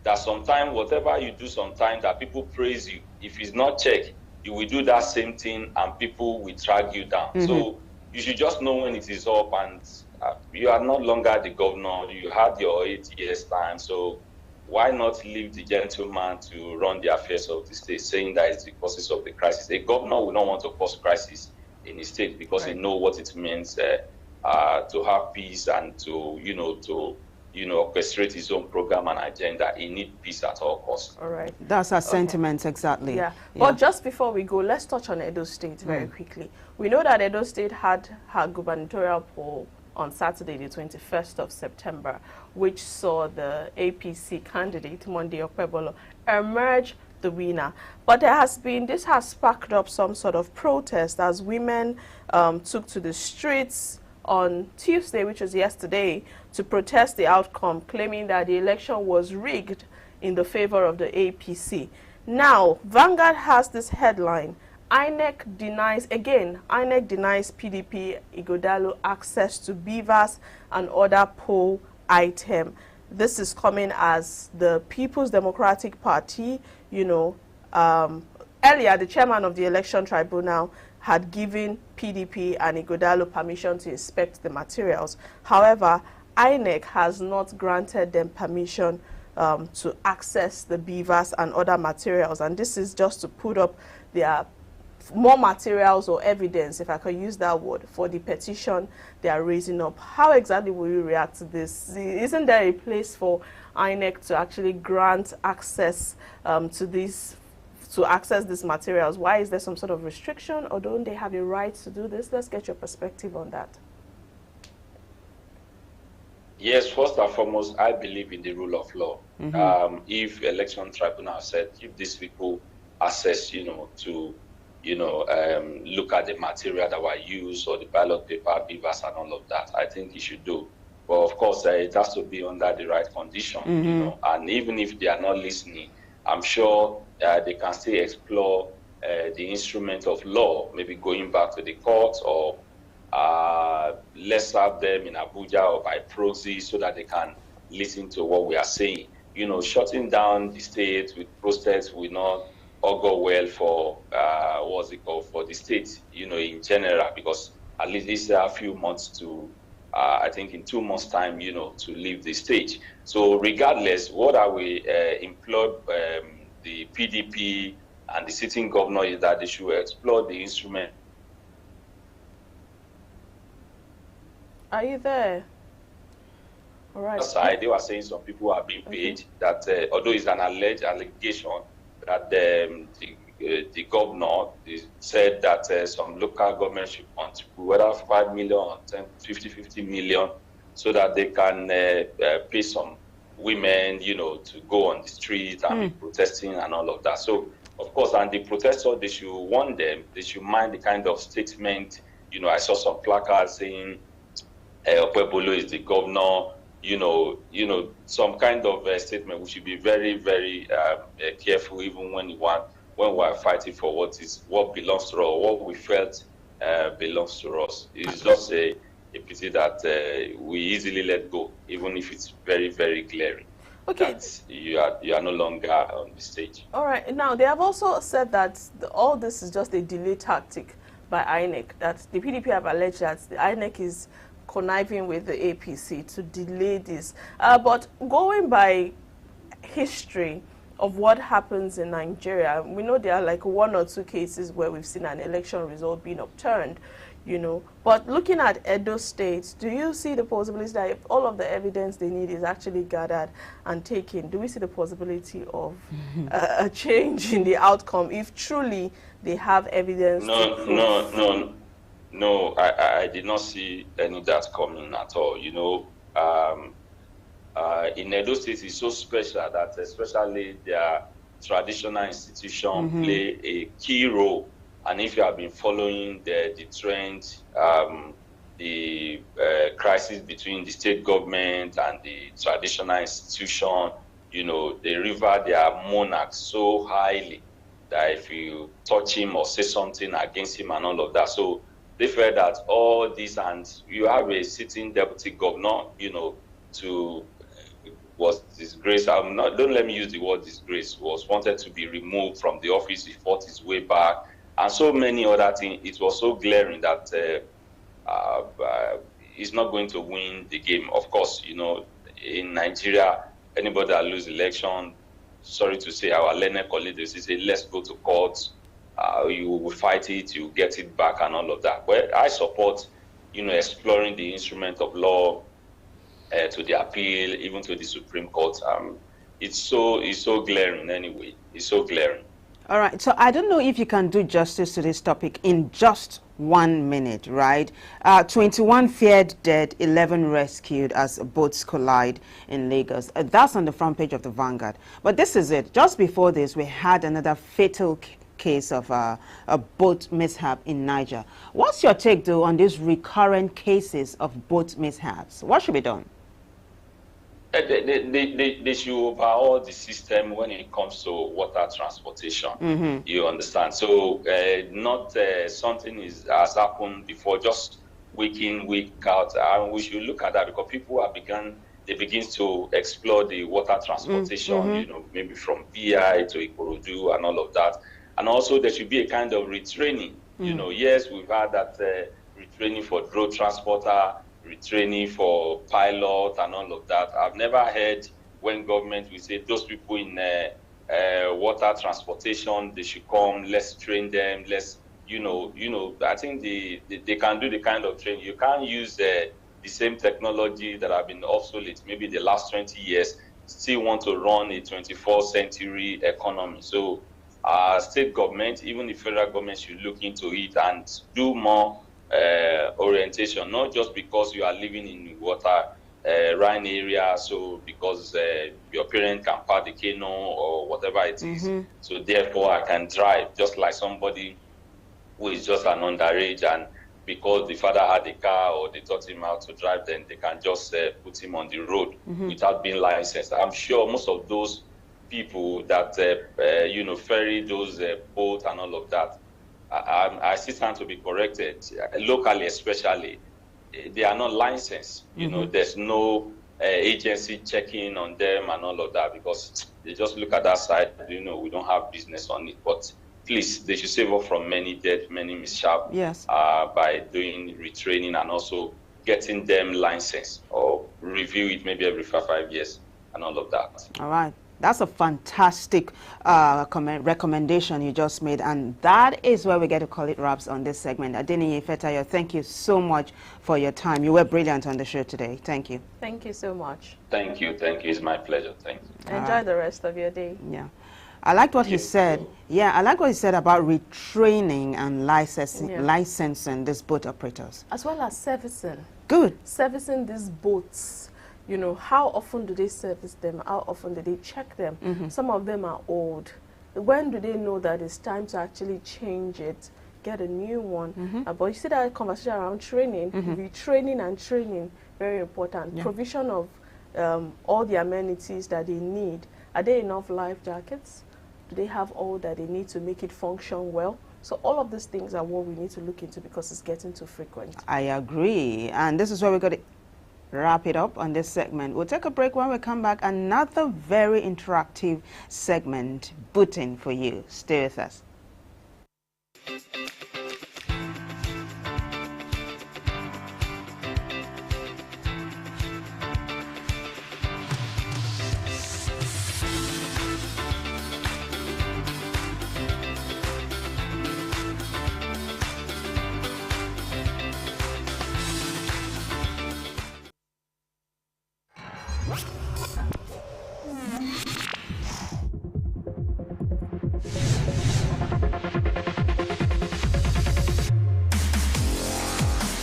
That sometimes whatever you do sometimes that people praise you, if it's not checked, you will do that same thing and people will drag you down. So you should just know when it is up, and you are no longer the governor. You had your 8 years time, so why not leave the gentleman to run the affairs of the state, saying that it's the causes of the crisis? A governor will not want to cause crisis in his state because he knows what it means to have peace and to orchestrate his own program and agenda. He needs peace at all costs. All right. That's our sentiments, exactly. Yeah. But just before we go, let's touch on Edo State very quickly. We know that Edo State had her gubernatorial poll on Saturday, the 21st of September, which saw the APC candidate, Monday Okpebolo, emerge the winner. But this has sparked up some sort of protest as women took to the streets on Tuesday, which was yesterday, to protest the outcome, claiming that the election was rigged in the favor of the APC. Now, Vanguard has this headline: INEC denies PDP Ighodalo access to BVAS and other poll item. This is coming as the People's Democratic Party, earlier the chairman of the election tribunal had given PDP and Ighodalo permission to inspect the materials. However, INEC has not granted them permission to access the beavers and other materials, and this is just to put up their more materials or evidence, if I could use that word, for the petition they are raising up. How exactly will you react to this? Isn't there a place for INEC to actually grant access to access these materials? Why is there some sort of restriction, or don't they have a right to do this? Let's get your perspective on that. Yes, first and foremost, I believe in the rule of law. If election tribunal said give these people access, to look at the material that were used or the ballot paper, beavers, and all of that, I think he should do. But of course, it has to be under the right condition, and even if they are not listening, I'm sure they can still explore the instrument of law, maybe going back to the courts, or let's have them in Abuja or by proxy so that they can listen to what we are saying. Shutting down the state with protests will not augur well for for the state, in general, because at least these are a few months to, I think in 2 months' time, to leave the stage. So regardless, what I will implore the PDP and the sitting governor is that they should explore the instrument. Are you there? All right. Aside, they were saying some people are being paid, that although it's an alleged allegation, that the governor said that some local government should contribute, whether 5 million or 10, 50 million, so that they can pay some women, to go on the street and be protesting and all of that. So, of course, and the protesters, they should warn them, they should mind the kind of statement. I saw some placards saying, Okpebholo is the governor, some kind of statement. We should be very, very careful, even when we are fighting for what belongs to us, what we felt belongs to us. It's just a pity that we easily let go, even if it's very, very glaring. Okay. That you are no longer on the stage. All right. Now, they have also said that all this is just a delay tactic by INEC, that the PDP have alleged that the INEC is conniving with the APC to delay this. But going by history of what happens in Nigeria, we know there are like 1 or 2 cases where we've seen an election result being overturned, But looking at Edo State, do you see the possibility that if all of the evidence they need is actually gathered and taken, do we see the possibility of a change in the outcome if truly they have evidence? No, I did not see any of that coming at all. In Edo State, it's so special that especially their traditional institutions play a key role. And if you have been following the trend, the crisis between the state government and the traditional institution, they revere their monarch so highly that if you touch him or say something against him and all of that. So they felt that all this, and you have a sitting deputy governor, was disgraced. Don't let me use the word disgrace, was wanted to be removed from the office. He fought his way back, and so many other things. It was so glaring that he's not going to win the game. Of course, in Nigeria, anybody that loses election, sorry to say, our learned colleagues, they say, let's go to court. You will fight it, you get it back, and all of that. But I support, exploring the instrument of law to the appeal, even to the Supreme Court. It's so glaring anyway. It's so glaring. All right. So I don't know if you can do justice to this topic in just 1 minute, right? 21 feared dead, 11 rescued as boats collide in Lagos. That's on the front page of the Vanguard. But this is it. Just before this, we had another fatal case of a boat mishap in Niger. What's your take, though, on these recurrent cases of boat mishaps? What should be done? They should overhaul the system when it comes to water transportation. You understand? So not something has happened before, just week in, week out. And we should look at that, because people begin to explore the water transportation, maybe from BI to Ikorodu and all of that. And also there should be a kind of retraining. Yes, we've had that retraining for road transporter, retraining for pilot and all of that. I've never heard when government will say those people in water transportation, they should come, let's train them, let's, I think they can do the kind of training. You can't use the same technology that have been obsolete, maybe the last 20 years, still want to run a 21st century economy. So state government, even the federal government, should look into it and do more orientation, not just because you are living in water Rhine area, so because your parent can park the canoe or whatever it is, so therefore I can drive, just like somebody who is just an underage, and because the father had a car or they taught him how to drive, then they can just put him on the road without being licensed. I'm sure most of those people that ferry those boats and all of that, I still stand to be corrected, locally especially, they are not licensed. There's no agency checking on them and all of that, because they just look at that side, we don't have business on it. But please, they should save up from many deaths, many mishap, by doing retraining and also getting them licensed, or review it maybe every 5 years and all of that. All right. That's a fantastic recommendation you just made, and that is where we get to call it wraps on this segment. Adeniyi Ifetayo, thank you so much for your time. You were brilliant on the show today. Thank you. Thank you so much. Thank you. It's my pleasure. Thank you. Enjoy the rest of your day. Yeah. I liked what he said. Yeah, I like what he said about retraining and licensing these boat operators. As well as servicing. Good. Servicing these boats. How often do they service them? How often do they check them? Some of them are old. When do they know that it's time to actually change it, get a new one? But you see that conversation around training, retraining and training, very important. Provision of all the amenities that they need. Are there enough life jackets? Do they have all that they need to make it function well? So all of these things are what we need to look into, because it's getting too frequent. I agree. And this is where we're going to wrap it up on this segment. We'll take a break. When we come back, another very interactive segment, Booting for you. Stay with us.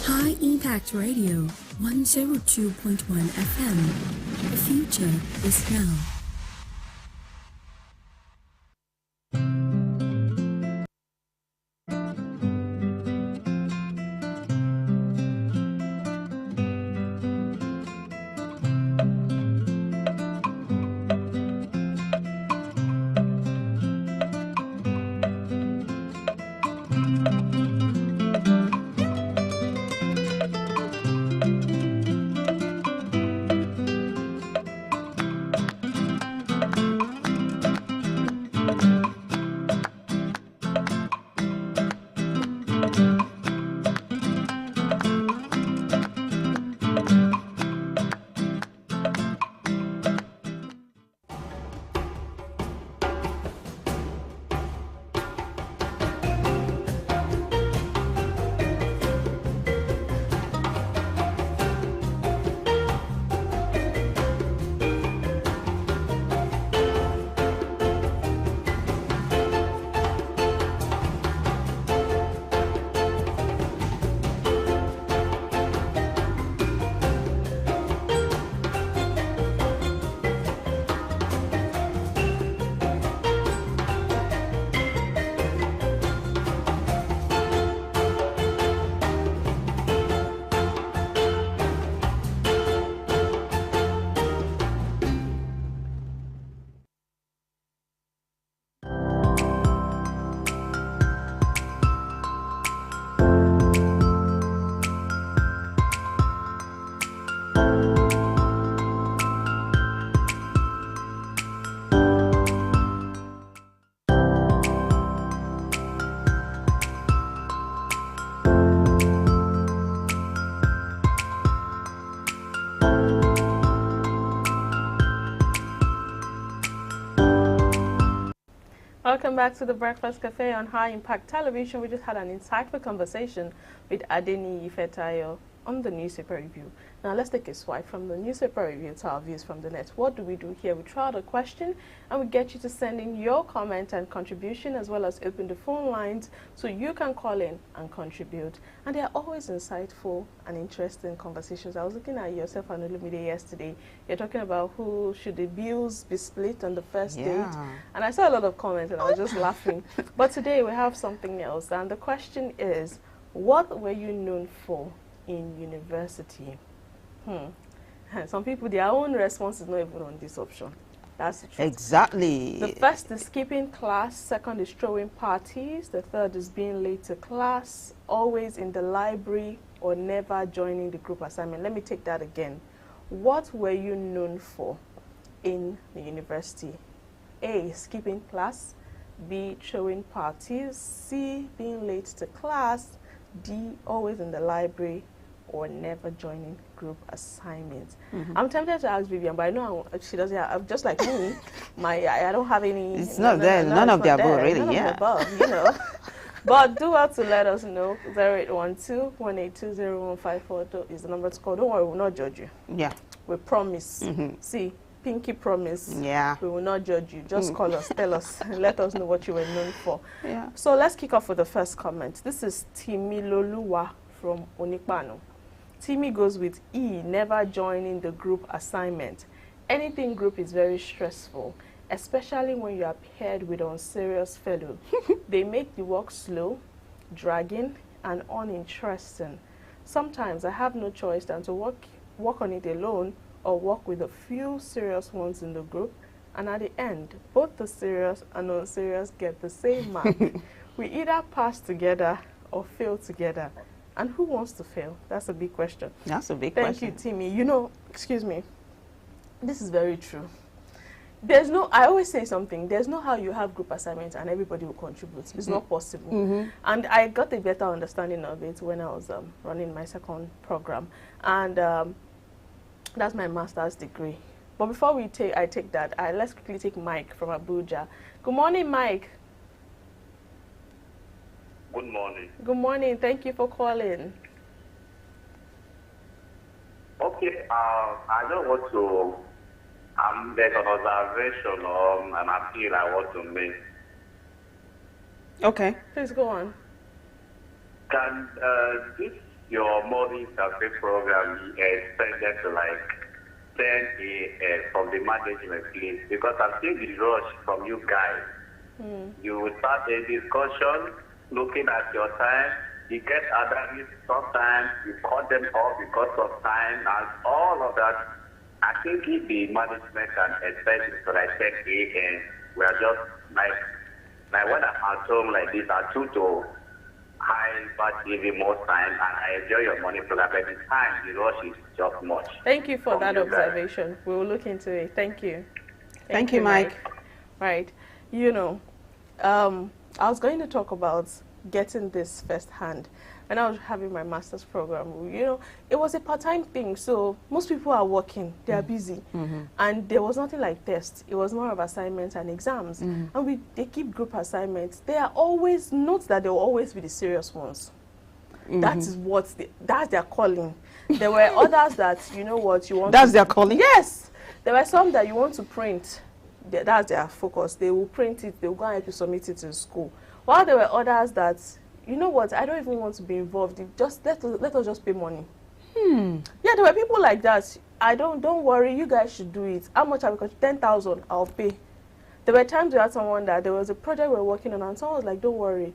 High Impact Radio 102.1 FM. The future is now. Welcome back to the Breakfast Cafe on High Impact Television. We just had an insightful conversation with Adeni Ifetayo on the newspaper review. Now let's take a swipe from the newspaper review to our views from the net. What do we do here? We throw out a question and we get you to send in your comment and contribution, as well as open the phone lines so you can call in and contribute. And they are always insightful and interesting conversations. I was looking at yourself and Olumide yesterday. You're talking about who should the bills be split on the first date. And I saw a lot of comments and I was just laughing. But today we have something else. And the question is, what were you known for in university? Some people, their own response is not even on this option. That's the truth. Exactly. The first is skipping class, second is throwing parties, the third is being late to class, always in the library, or never joining the group assignment. Let me take that again. What were you known for in the university? A, skipping class, B, throwing parties, C, being late to class, D, always in the library, or never joining group assignments. I'm tempted to ask Vivian, but I know she doesn't have, just like me, I don't have any. It's not there. None of the above, really, None yeah. of the above, you know. But do well to let us know. 0812-182-0154 is the number to call. Don't worry, we will not judge you. Yeah. We promise. See, pinky promise. Yeah. We will not judge you. Just call us, tell us, let us know what you were known for. Yeah. So let's kick off with the first comment. This is Timiloluwa from Onikpano. Timmy goes with E, never joining the group assignment. Anything group is very stressful, especially when you are paired with unserious fellow. They make the work slow, dragging, and uninteresting. Sometimes I have no choice than to work on it alone or work with a few serious ones in the group, and at the end, both the serious and unserious get the same mark. We either pass together or fail together. And who wants to fail? That's a big question. That's a big question. Thank you, Timmy. You know, excuse me, this is very true. There's no, I always say something, there's no how you have group assignments and everybody will contribute. It's not possible. And I got a better understanding of it when I was running my second program. And that's my master's degree. But before I take that, let's quickly take Mike from Abuja. Good morning, Mike. Good morning. Good morning. Thank you for calling. Okay, I don't want to, there's an observation or an appeal I want to make. Okay. Please go on. Can this, your morning cafe program, be extended to like 10 a.m. from the management, please? Because I'm seeing the rush from you guys. You will start a discussion, looking at your time, you get others, sometimes you cut them off because of time and all of that. I think if the management can expect it to like 10 a.m., we are just like when I'm at home like this, I tune to high but TV most time and I enjoy your morning program. At the time, the rush is just much. Thank you for that observation. We will look into it. Thank you. Thank you, Mike. Right. You know, I was going to talk about getting this firsthand. When I was having my master's program, you know, it was a part-time thing. So most people are working, they are busy. And there was nothing like tests. It was more of assignments and exams. And they keep group assignments. They are always, note that they will always be the serious ones. That is what, that's their calling. There were others that, you know what, you want That's their calling? Yes. There were some that you want to print. That's their focus. They will print it. They will go and help you submit it to school. While there were others that, you know what, I don't even want to be involved. Just let us just pay money. Yeah, there were people like that. Don't worry, you guys should do it. How much I will cost? 10,000, I'll pay. There were times we had someone that there was a project we were working on, and someone was like, don't worry,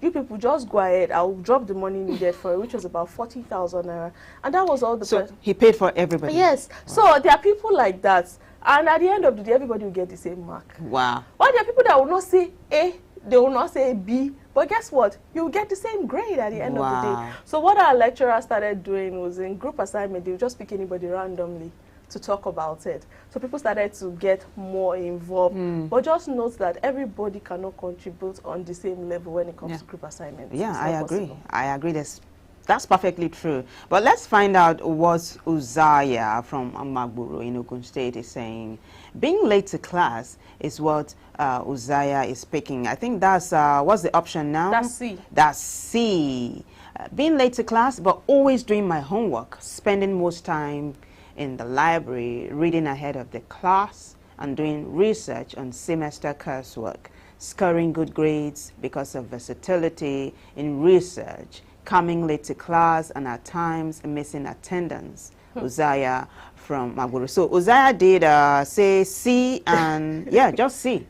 you people just go ahead. I'll drop the money needed for it, which was about 40,000 naira. And that was all the. So he paid for everybody. Yes. Wow. So there are people like that, and at the end of the day, everybody will get the same mark. Wow. Well, there are people that will not say A, they will not say B, but guess what? You'll get the same grade at the end of the day. So what our lecturer started doing was in group assignment, they would just pick anybody randomly to talk about it. So people started to get more involved. But just note that everybody cannot contribute on the same level when it comes to group assignments. Yeah, I agree. I agree. There's That's perfectly true. But let's find out what Uzziah from Magburo in Ogun State is saying. Being late to class is what Uzziah is picking. I think that's, what's the option now? That's C. That's C. Being late to class, but always doing my homework, spending most time in the library, reading ahead of the class, and doing research on semester coursework, scoring good grades because of versatility in research, coming late to class, and at times missing attendance. Uzziah from Magburo. So Uzziah did say C and, yeah, just C.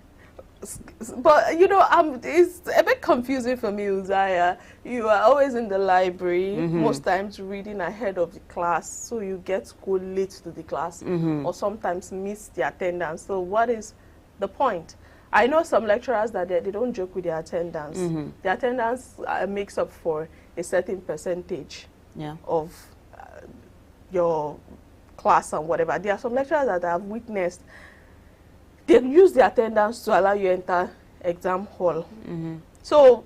But, you know, it's a bit confusing for me, Uzziah. You are always in the library, most times reading ahead of the class, so you get to go late to the class, or sometimes miss the attendance. So what is the point? I know some lecturers that they don't joke with their attendance. The attendance makes up for a certain percentage of your class and whatever. There are some lecturers that I've witnessed, they use the attendance to allow you enter exam hall. So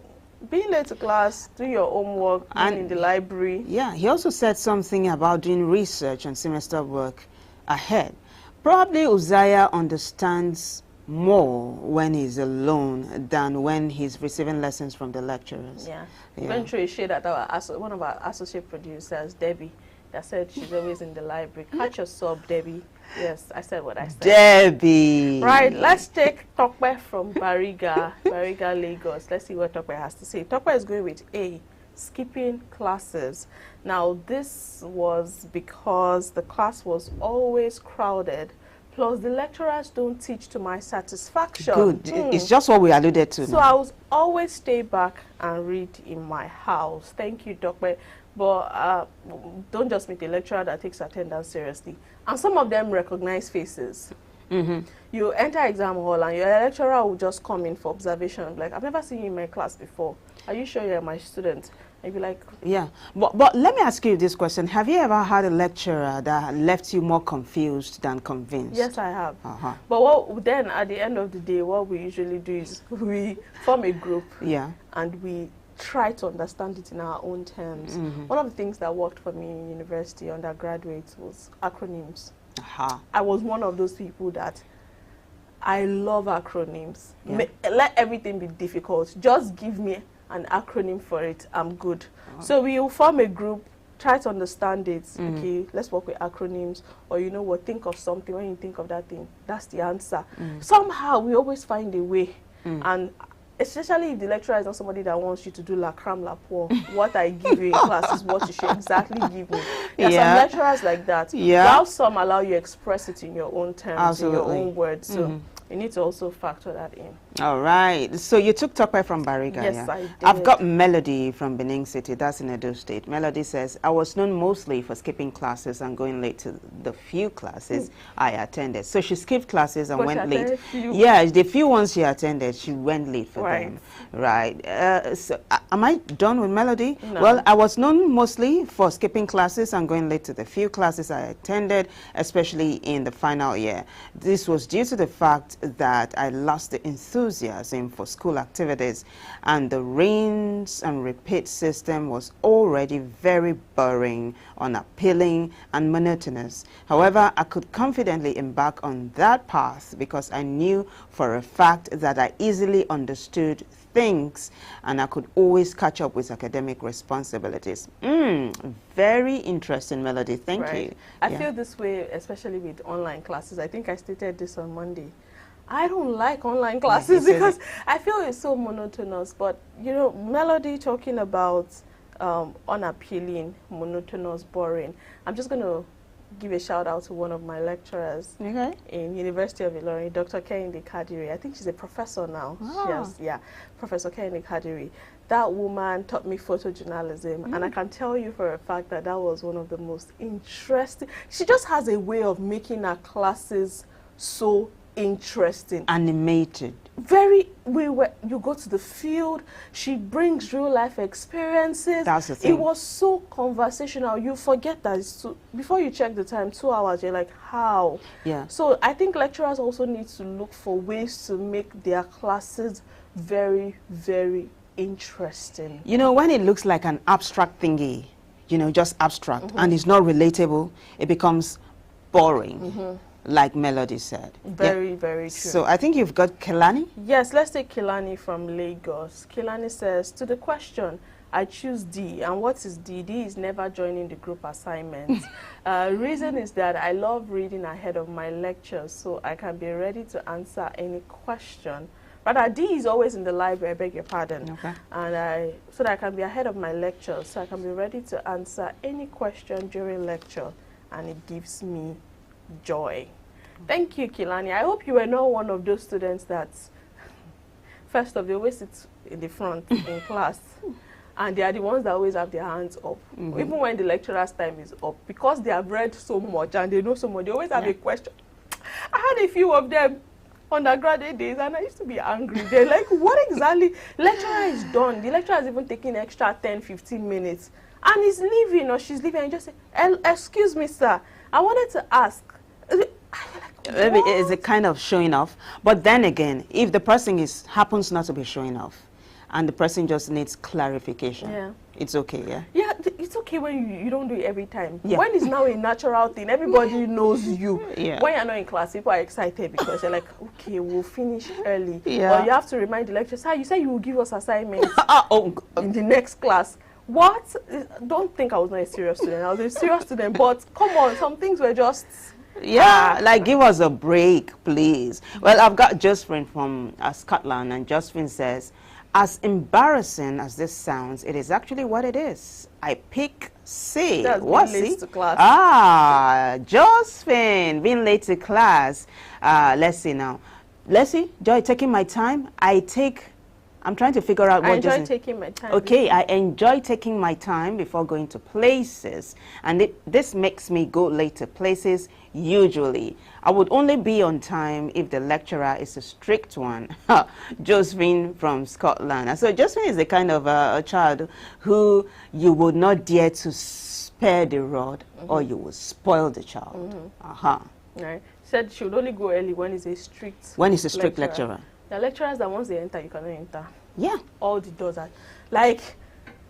being late to class, doing your homework, being in the library. Yeah, he also said something about doing research and semester work ahead. Probably Uzziah understands more when he's alone than when he's receiving lessons from the lecturers. Yeah. Went through a shade at one of our associate producers, Debbie, that said she's always in the library. Catch your sub, Debbie. Yes, I said what I said. Debbie. Right, let's take Tokwe from Bariga, Lagos. Let's see what Tokwe has to say. Tokwe is going with A, skipping classes. Now, this was because the class was always crowded, plus the lecturers don't teach to my satisfaction. Good. It's just what we alluded to. So I was always stay back and read in my house. Thank you, Tokwe. But don't just meet a lecturer that takes attendance seriously. And some of them recognize faces. You enter exam hall and your lecturer will just come in for observation. Like, I've never seen you in my class before. Are you sure you're my student? And you'll be like... Yeah. But let me ask you this question. Have you ever had a lecturer that left you more confused than convinced? Yes, I have. But then, at the end of the day, what we usually do is we form a group. And we try to understand it in our own terms. One of the things that worked for me in university undergraduate was acronyms. I was one of those people that I love acronyms. Let everything be difficult. Just give me an acronym for it. I'm good. So we will form a group, try to understand it. Okay, let's work with acronyms. Or you know what, think of something. When you think of that thing, that's the answer. Somehow we always find a way. And especially if the lecturer is not somebody that wants you to do la cram la pour, what I give you in class is what you should exactly give me. There are some lecturers like that. While some allow you express it in your own terms, in your own words. So you need to also factor that in. All right. So you took Tokwe from Bariga. Yes, I did. I've got Melody from Benin City. That's in Edo State. Melody says, I was known mostly for skipping classes and going late to the few classes I attended. So she skipped classes and went late. Yeah, the few ones she attended, she went late for them. Right. So am I done with Melody? No. Well, I was known mostly for skipping classes and going late to the few classes I attended, especially in the final year. This was due to the fact that I lost the enthusiasm for school activities, and the rinse and repeat system was already very boring, unappealing, and monotonous. However, I could confidently embark on that path because I knew for a fact that I easily understood things and I could always catch up with academic responsibilities. Very interesting, Melody. Thank you. I feel this way, especially with online classes. I think I stated this on Monday. I don't like online classes because I feel it's so monotonous. But, you know, Melody talking about unappealing, monotonous, boring. I'm just going to give a shout out to one of my lecturers in University of Ilorin, Dr. Kehinde Kadiri. I think she's a professor now. Professor Kehinde Kadiri. That woman taught me photojournalism, and I can tell you for a fact that that was one of the most interesting. She just has a way of making her classes so interesting. Animated. You go to the field, she brings real life experiences. That's the thing. It was so conversational. You forget that before you check the time, 2 hours, you're like, how? Yeah. So I think lecturers also need to look for ways to make their classes very, very interesting. You know, when it looks like an abstract thingy, you know, just abstract and it's not relatable, it becomes boring, like Melody said. Very, very true. So I think you've got Kelani. Yes, let's take Kilani from Lagos. Kilani says, to the question, I choose D. And what is D? D is never joining the group assignments. Reason is that I love reading ahead of my lectures, so I can be ready to answer any question. Rather, D is always in the library, I beg your pardon. Okay. And so that I can be ahead of my lectures, so I can be ready to answer any question during lecture, and it gives me joy. Thank you, Kilani. I hope you were not one of those students that, first of all, they always sit in the front in class, and they are the ones that always have their hands up. Even when the lecturer's time is up, because they have read so much and they know so much, they always have a question. I had a few of them undergraduate days, and I used to be angry. They're like, what exactly? Lecturer is done. The lecturer has even taken extra 10, 15 minutes, and he's leaving or she's leaving, and just say, excuse me, sir, I wanted to ask. Maybe it's a kind of showing off. But then again, if the person happens not to be showing off, and the person just needs clarification, it's okay, yeah? Yeah, it's okay when you don't do it every time. Yeah. When it's now a natural thing, everybody knows you. Yeah. When you're not in class, people are excited because they're like, okay, we'll finish early. Yeah. Or you have to remind the lecturer, sir, you said you will give us assignments in the next class. What? Don't think I was not a serious student. I was a serious student, but come on, some things were just... Yeah, like give us a break, please. Well, I've got Josephine from Scotland, and Josephine says, as embarrassing as this sounds, it is actually what it is. I pick C. That's What's being late C? to class. Ah, Josephine, being late to class. Let's see now. Let's see, Joy, taking my time. I'm trying to figure out what I enjoy taking my time. Okay, I enjoy taking my time before going to places, and this makes me go late to places usually. I would only be on time if the lecturer is a strict one. Josephine from Scotland. And so Josephine is the kind of a child who you would not dare to spare the rod, or you will spoil the child. Right. Said she would only go early when it's a strict lecturer. The lecturers that once they enter, you cannot enter. Yeah. All the doors are, like,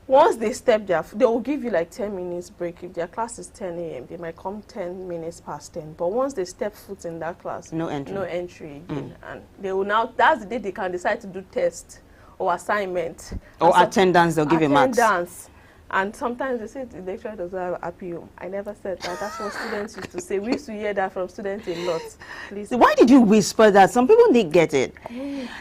once they step there, they will give you like 10 minutes break. If their class is 10 a.m., they might come 10 minutes past 10. But once they step foot in that class, no entry again. And they will now, that's the day they can decide to do test or assignment. Or attendance, they'll give you marks. Attendance. And sometimes they say the lecturer doesn't have appeal. I never said that. That's what students used to say. We used to hear that from students a lot. Please. Why did you whisper that? Some people didn't get it.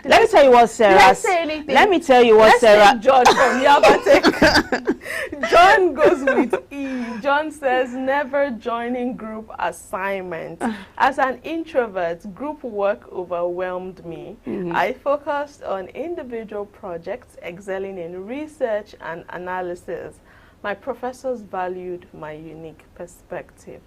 Let me tell you what Sarah... Let's say anything. Let me tell you what Sarah... John from Yabatek. John goes with E. John says, never joining group assignments. As an introvert, group work overwhelmed me. I focused on individual projects, excelling in research and analysis. My professors valued my unique perspective.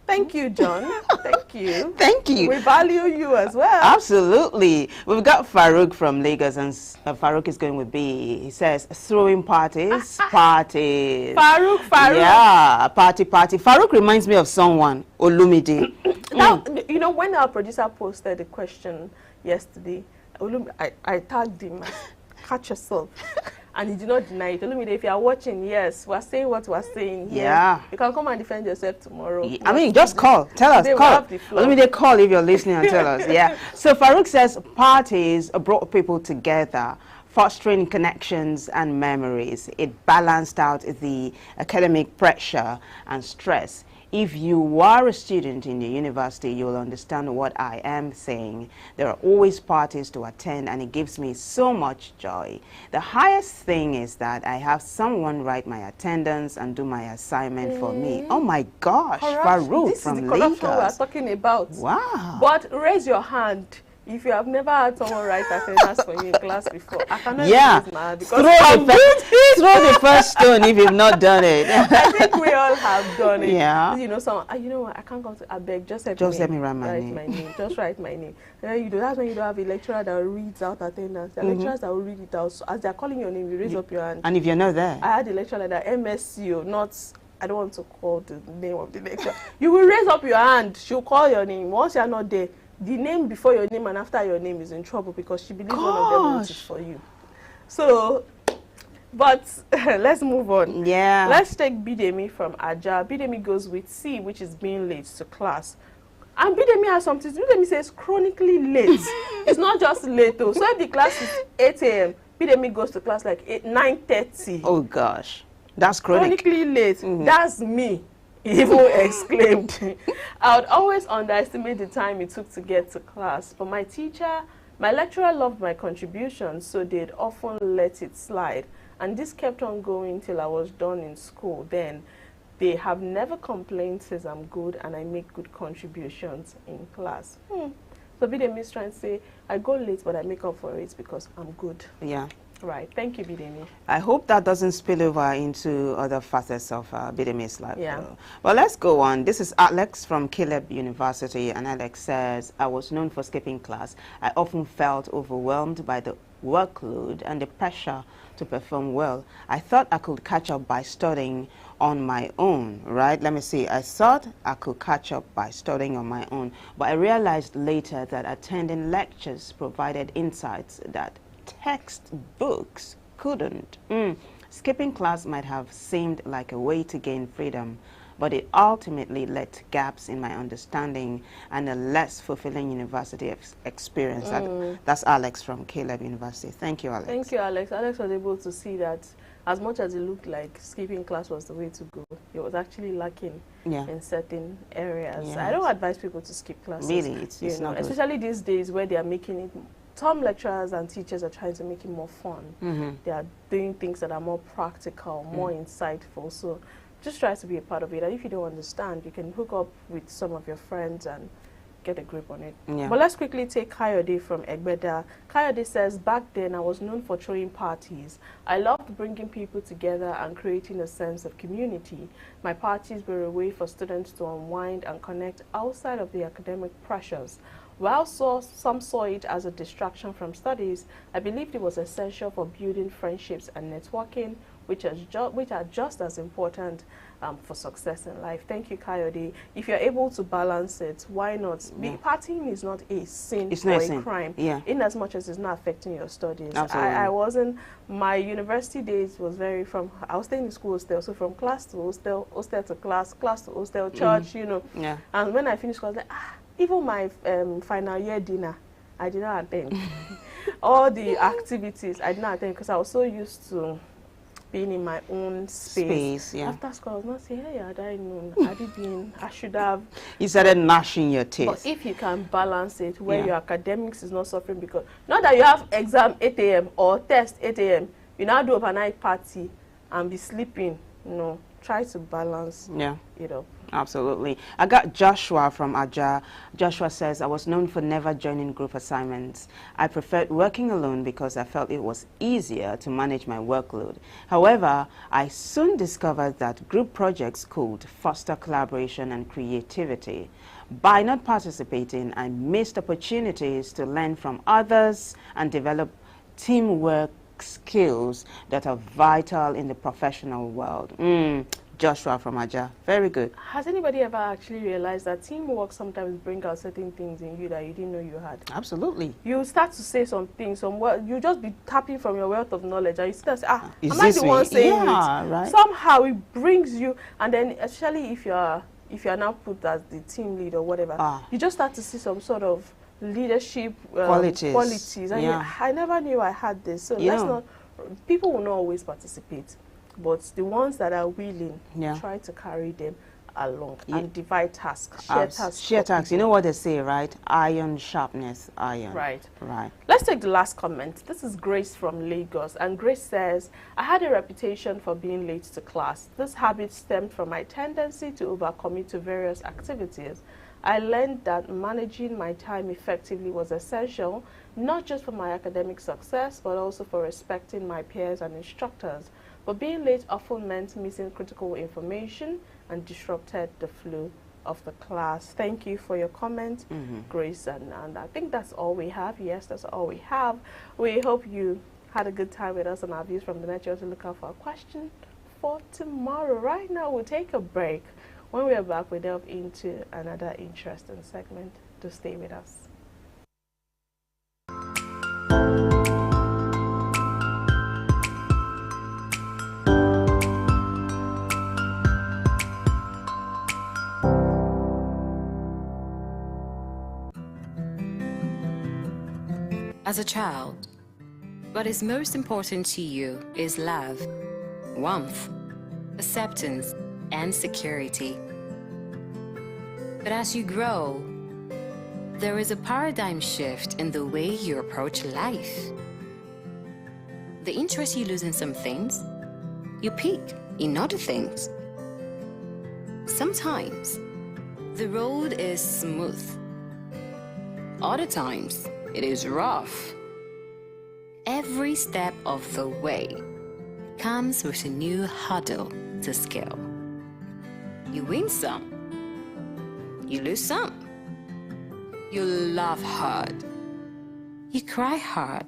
Thank you, John. Thank you. Thank you. We value you as well. Absolutely. We've got Farouk from Lagos, and Farouk is going with B. He says, throwing parties, parties. Farouk. Yeah, party. Farouk reminds me of someone, Olumide. Now, you know, when our producer posted the question yesterday, I tagged him, catch yourself. And he did not deny it. Olumide, if you are watching, yes, we're saying what we're saying here. Yeah. You can come and defend yourself tomorrow. Yeah. I mean, just call. Tell us. Call. Olumide, call if you're listening and tell us. Yeah. So Farouk says parties brought people together, fostering connections and memories. It balanced out the academic pressure and stress. If you are a student in the university, you'll understand what I am saying. There are always parties to attend, and it gives me so much joy. The highest thing is that I have someone write my attendance and do my assignment for me. Oh my gosh, Farouk from Lagos. This is the corruption we are talking about. Wow. But raise your hand if you have never had someone write attendance for you in class before. I cannot raise my hand because throw the first stone if you've not done it. I think we all have done it. Yeah. You know, you know what? I can't come to. I beg, just let me write my name. Just write my name. And then that's when you don't have a lecturer that reads out attendance. There are lecturers that will read it out. So as they're calling your name, you raise up your hand. And if you're not there, I had a lecturer like that, MSCO, not. I don't want to call the name of the lecturer. You will raise up your hand. She'll call your name. Once you're not there, the name before your name and after your name is in trouble because she believes one of them wrote it for you. So But let's move on. Yeah. Let's take Bidemi from Aja. Bidemi goes with C, which is being late to class. And Bidemi has something. Bidemi says chronically late. It's not just late though. So if the class is 8 a.m., Bidemi goes to class like 9:30. Oh gosh, that's chronic. Chronically late. That's me. He even exclaimed. I would always underestimate the time it took to get to class. But my lecturer loved my contributions, so they'd often let it slide. And this kept on going till I was done in school. Then they have never complained, says I'm good and I make good contributions in class. So Bidemi is trying to say, I go late, but I make up for it because I'm good. Yeah. Right. Thank you, Bidemi. I hope that doesn't spill over into other facets of Bidemi's life. Yeah. Well, let's go on. This is Alex from Caleb University, and Alex says, I was known for skipping class. I often felt overwhelmed by the workload and the pressure to perform well. I thought I could catch up by studying on my own, right? Let me see. I thought I could catch up by studying on my own, but I realized later that attending lectures provided insights that textbooks couldn't. Skipping class might have seemed like a way to gain freedom, but it ultimately led to gaps in my understanding and a less fulfilling university experience. That's Alex from Caleb University. Thank you, Alex. Thank you, Alex. Alex was able to see that as much as it looked like skipping class was the way to go, it was actually lacking in certain areas. Yes. I don't advise people to skip classes. Really, it's not good. Especially these days where they are making it, some lecturers and teachers are trying to make it more fun. They are doing things that are more practical, more insightful. So just try to be a part of it. And if you don't understand, you can hook up with some of your friends and get a grip on it. Yeah. But let's quickly take Kayode from Egbeda. Kayode says, back then I was known for throwing parties. I loved bringing people together and creating a sense of community. My parties were a way for students to unwind and connect outside of the academic pressures. While some saw it as a distraction from studies, I believed it was essential for building friendships and networking, which are just as important for success in life. Thank you, Kayode. If you're able to balance it, why not? Partying is not a sin or a crime, in as much as it's not affecting your studies. Absolutely. My university days was I was staying in school hostel, so from class to hostel, hostel to class to hostel, church, you know. Yeah. And when I finished, I was like, even my final year dinner, I did not attend. All the activities, I did not attend because I was so used to being in my own space. After school, I was not saying, hey, I should have. You started gnashing your teeth. But if you can balance it where your academics is not suffering, because not that you have exam 8 a.m. or test 8 a.m., you now do overnight party and be sleeping. No, try to balance it up. Absolutely. I got Joshua from Aja. Joshua says, I was known for never joining group assignments. I preferred working alone because I felt it was easier to manage my workload. However, I soon discovered that group projects could foster collaboration and creativity. By not participating, I missed opportunities to learn from others and develop teamwork skills that are vital in the professional world. Joshua from Aja. Very good. Has anybody ever actually realized that teamwork sometimes brings out certain things in you that you didn't know you had? Absolutely. You start to say some things, you just be tapping from your wealth of knowledge, and you start to say, am I the one saying it? Right. Somehow it brings you, and then especially if you are now put as the team lead or whatever, you just start to see some sort of leadership qualities. And I never knew I had this. So let's not. People will not always participate. But the ones that are willing, try to carry them along and divide tasks, share tasks. You know what they say, right? Iron sharpness, iron. Right. Let's take the last comment. This is Grace from Lagos, and Grace says, I had a reputation for being late to class. This habit stemmed from my tendency to overcommit to various activities. I learned that managing my time effectively was essential, not just for my academic success, but also for respecting my peers and instructors. But being late often meant missing critical information and disrupted the flow of the class. Thank you for your comment, Grace. And I think that's all we have. Yes, that's all we have. We hope you had a good time with us on our Views from the Net. You also look out for a question for tomorrow. Right now, we'll take a break. When we are back, we delve into another interesting segment. To stay with us. as a child, what is most important to you is love, warmth, acceptance, and security. But as you grow, there is a paradigm shift in the way you approach life. The interest you lose in some things, you pick in other things. Sometimes, the road is smooth. Other times, it is rough. Every step of the way comes with a new hurdle to scale. You win some, you lose some. You laugh hard, you cry hard,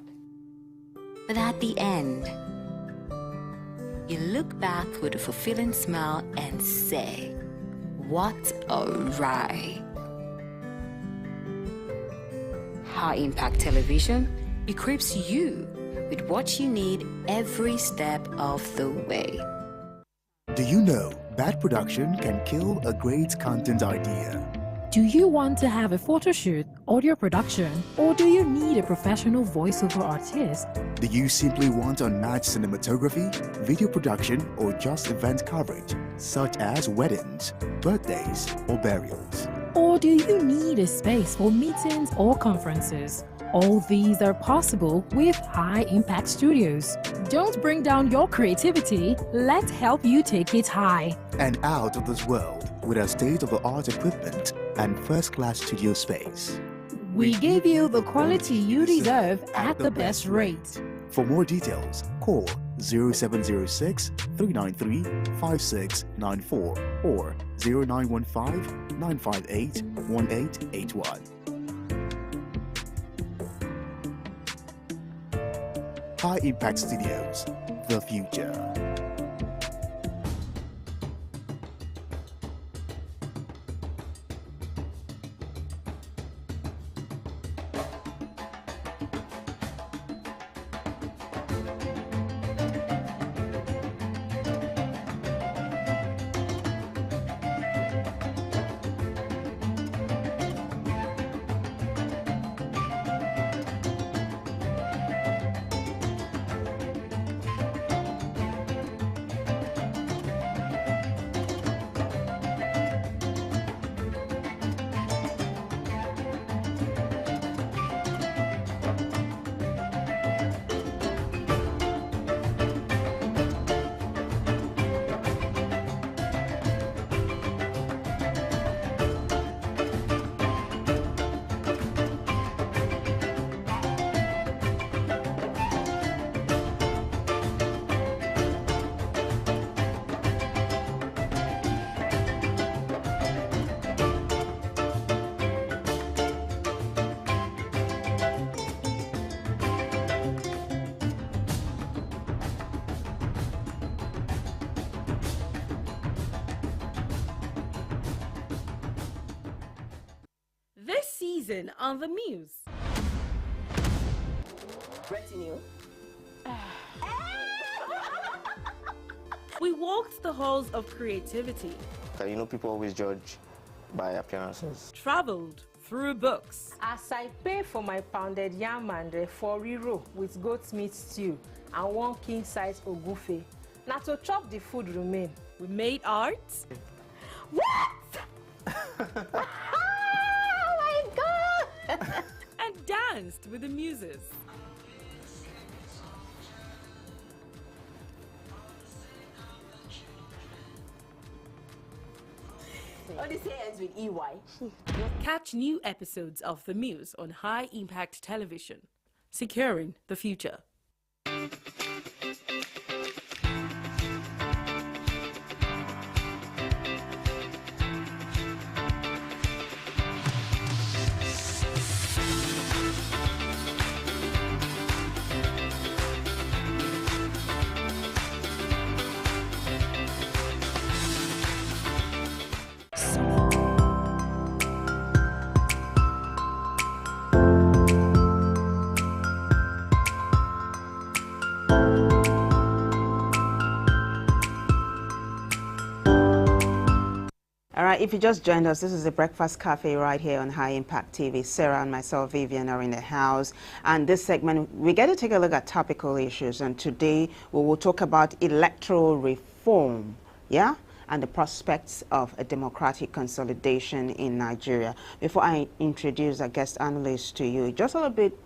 but at the end, you look back with a fulfilling smile and say, what a ride. High Impact Television equips you with what you need every step of the way. Do you know bad production can kill a great content idea? Do you want to have a photo shoot, audio production, or do you need a professional voiceover artist? Do you simply want unmatched cinematography, video production, or just event coverage, such as weddings, birthdays, or burials? Or do you need a space for meetings or conferences? All these are possible with High Impact Studios. Don't bring down your creativity, let's help you take it high. And out of this world with our state-of-the-art equipment and first-class studio space. We give you the quality you deserve at the best rate. For more details, call 0706 393 5694 or 0915 958 1881. High Impact Studios, the future. This season on The Muse. Retinue. We walked the halls of creativity. You know, people always judge by appearances. Traveled through books. As I pay for my pounded yam and for riro with goat's meat stew and one king-size ogufe, now to chop the food remain. We made art. What? Oh my God! And danced with the muses. Oh, this here ends with EY. Catch new episodes of The Muse on High Impact Television. Securing the future. if you just joined us, this is the Breakfast Cafe right here on High Impact TV. Sarah and myself, Vivian, are in the house. And this segment, we get to take a look at topical issues. And today, we will talk about electoral reform, yeah? And the prospects of a democratic consolidation in Nigeria. Before I introduce our guest analyst to you, just a little bit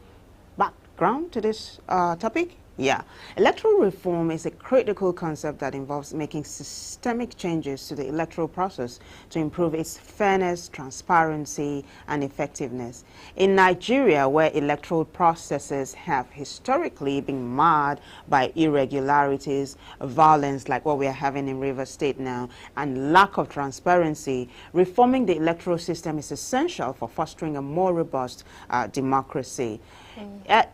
background to this topic. Yeah, electoral reform is a critical concept that involves making systemic changes to the electoral process to improve its fairness, transparency, and effectiveness. In Nigeria, where electoral processes have historically been marred by irregularities, violence like what we are having in Rivers State now, and lack of transparency, reforming the electoral system is essential for fostering a more robust democracy.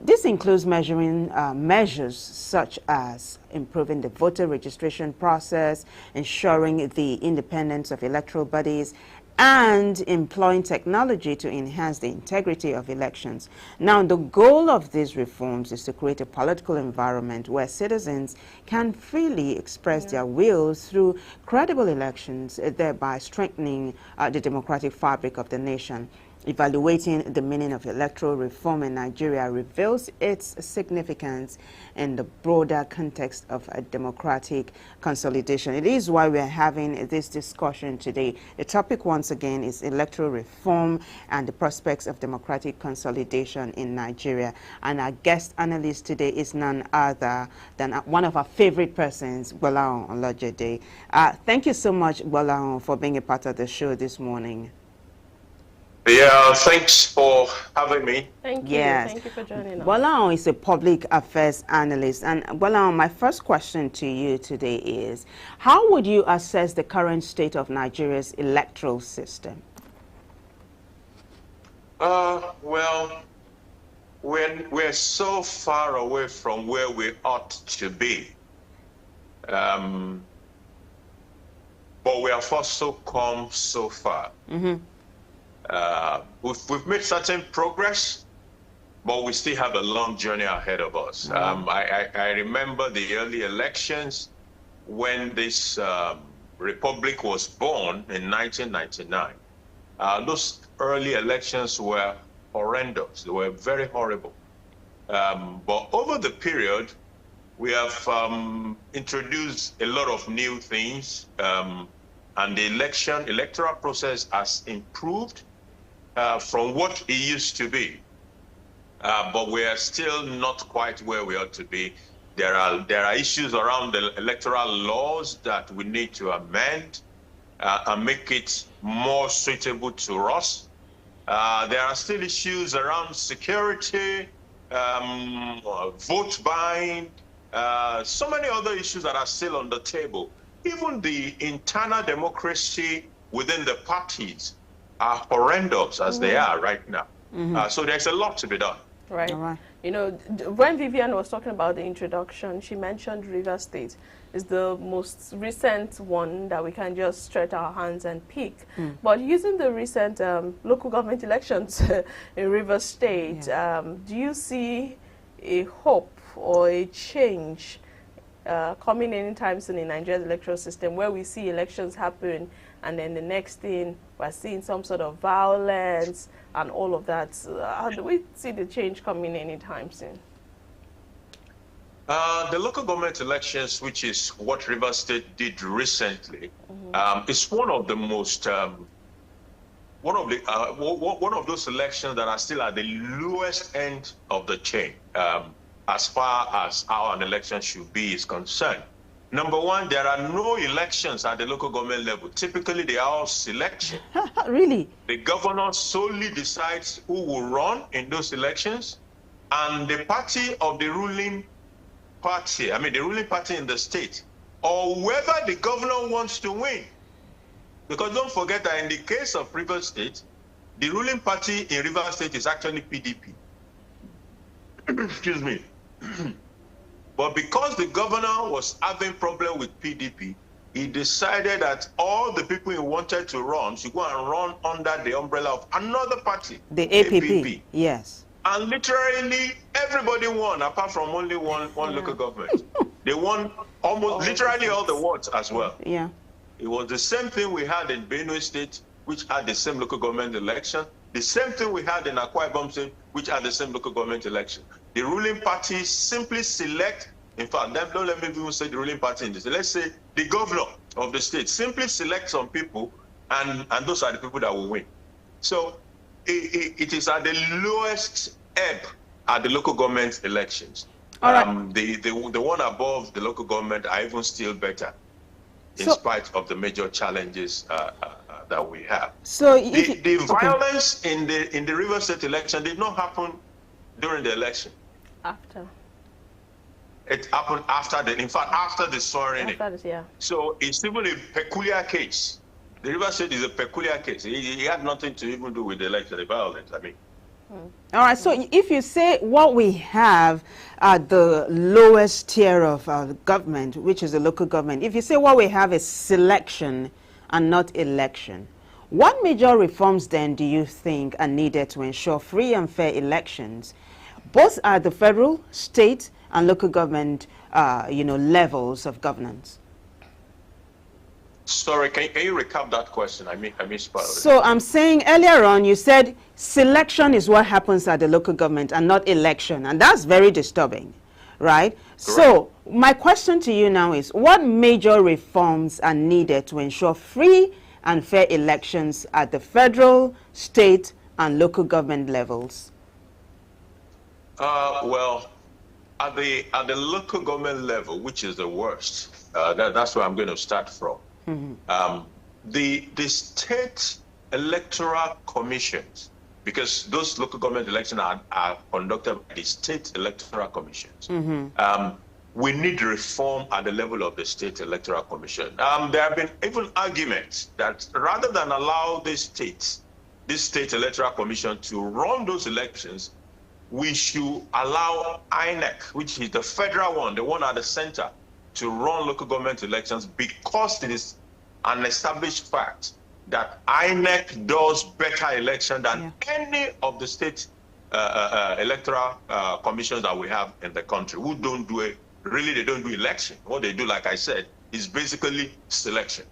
This includes measures such as improving the voter registration process, ensuring the independence of electoral bodies, and employing technology to enhance the integrity of elections. Now, the goal of these reforms is to create a political environment where citizens can freely express their wills through credible elections, thereby strengthening the democratic fabric of the nation. Evaluating the meaning of electoral reform in Nigeria reveals its significance in the broader context of a democratic consolidation. It is why we are having this discussion today. The topic, once again, is electoral reform and the prospects of democratic consolidation in Nigeria. And our guest analyst today is none other than one of our favorite persons, Gbolahan Olajide. Thank you so much, Gbolahan, for being a part of the show this morning. Yeah, thanks for having me. Thank you. Yes. Thank you for joining us. Gbolahan is a public affairs analyst. And Gbolahan, my first question to you today is, how would you assess the current state of Nigeria's electoral system? Well, we're so far away from where we ought to be. But we have also come so far. Mm-hmm. We've made certain progress, but we still have a long journey ahead of us. I remember the early elections when this republic was born in 1999. Those early elections were horrendous. They were very horrible. But over the period, we have introduced a lot of new things, and the electoral process has improved from what it used to be. But we are still not quite where we ought to be. There are issues around the electoral laws that we need to amend and make it more suitable to us. There are still issues around security, vote buying, so many other issues that are still on the table. Even the internal democracy within the parties are horrendous as they are right now. So there's a lot to be done. Right. You know, when Vivian was talking about the introduction, she mentioned Rivers State is the most recent one that we can just stretch our hands and pick. But using the recent local government elections in Rivers State, do you see a hope or a change coming anytime soon in Nigeria's electoral system, where we see elections happen and then the next thing we're seeing some sort of violence and all of that? How do we see the change coming anytime soon? The local government elections, which is what Rivers State did recently, is one of the most one of those elections that are still at the lowest end of the chain as far as how an election should be is concerned. Number one, there are no elections at the local government level. Typically, they are all selection. Really? The governor solely decides who will run in those elections, and the party of the ruling party, the ruling party in the state, or whoever the governor wants to win. Because don't forget that in the case of Rivers State, the ruling party in Rivers State is actually PDP. Excuse me. But because the governor was having problem with PDP, he decided that all the people he wanted to run should go and run under the umbrella of another party. The APP. Yes. And literally everybody won, apart from only one local government. They won almost literally all the wards as well. Yeah. It was the same thing we had in Benue State, which had the same local government election. The same thing we had in Akwa Ibom State, which had the same local government election. The ruling party simply select, in fact, don't let me even say the ruling party in this. Let's say the governor of the state simply selects some people, and those are the people that will win. So it is at the lowest ebb at the local government elections. All right. The one above the local government are even still better, in spite of the major challenges that we have. So the violence in the Rivers State election did not happen during the election. After. It happened after in fact, after the swearing in. Yeah. So it's even a peculiar case. The Rivers State is a peculiar case. It had nothing to even do with the election, the violence, I mean. All right, so if you say what we have at the lowest tier of government, which is the local government, if you say what we have is selection and not election, what major reforms then do you think are needed to ensure free and fair elections, both at the federal, state, and local government, levels of governance? Sorry, can you recap that question? I missed part of it. So I'm saying earlier on, you said selection is what happens at the local government and not election, and that's very disturbing, right? Correct. So my question to you now is, what major reforms are needed to ensure free and fair elections at the federal, state, and local government levels? Well, at the local government level, which is the worst, that's where I'm going to start from. Mm-hmm. The state electoral commissions, because those local government elections are conducted by the state electoral commissions. Mm-hmm. We need reform at the level of the state electoral commission. There have been even arguments that rather than allow this state electoral commission to run those elections, we should allow INEC, which is the federal one, the one at the center, to run local government elections, because it is an established fact that INEC does better election than any of the state electoral commissions that we have in the country, who don't do it. Really, they don't do election. What they do, like I said, is basically selection.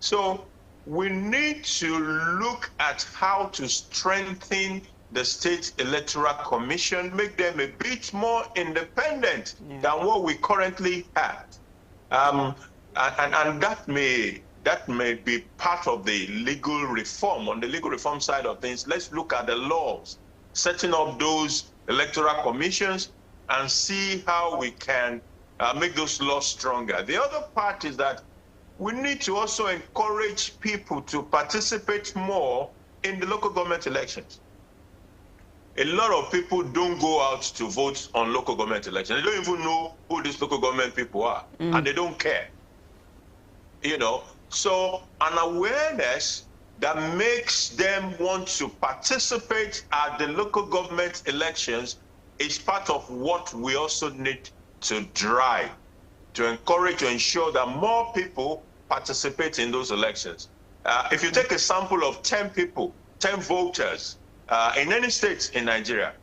So we need to look at how to strengthen the state electoral commission, make them a bit more independent than what we currently have. And that may be part of the legal reform. On the legal reform side of things, let's look at the laws, setting up those electoral commissions, and see how we can make those laws stronger. The other part is that we need to also encourage people to participate more in the local government elections. A lot of people don't go out to vote on local government elections. They don't even know who these local government people are, and they don't care. So an awareness that makes them want to participate at the local government elections is part of what we also need to drive, to encourage, to ensure that more people participate in those elections. If you take a sample of 10 people, 10 voters, in any state in Nigeria,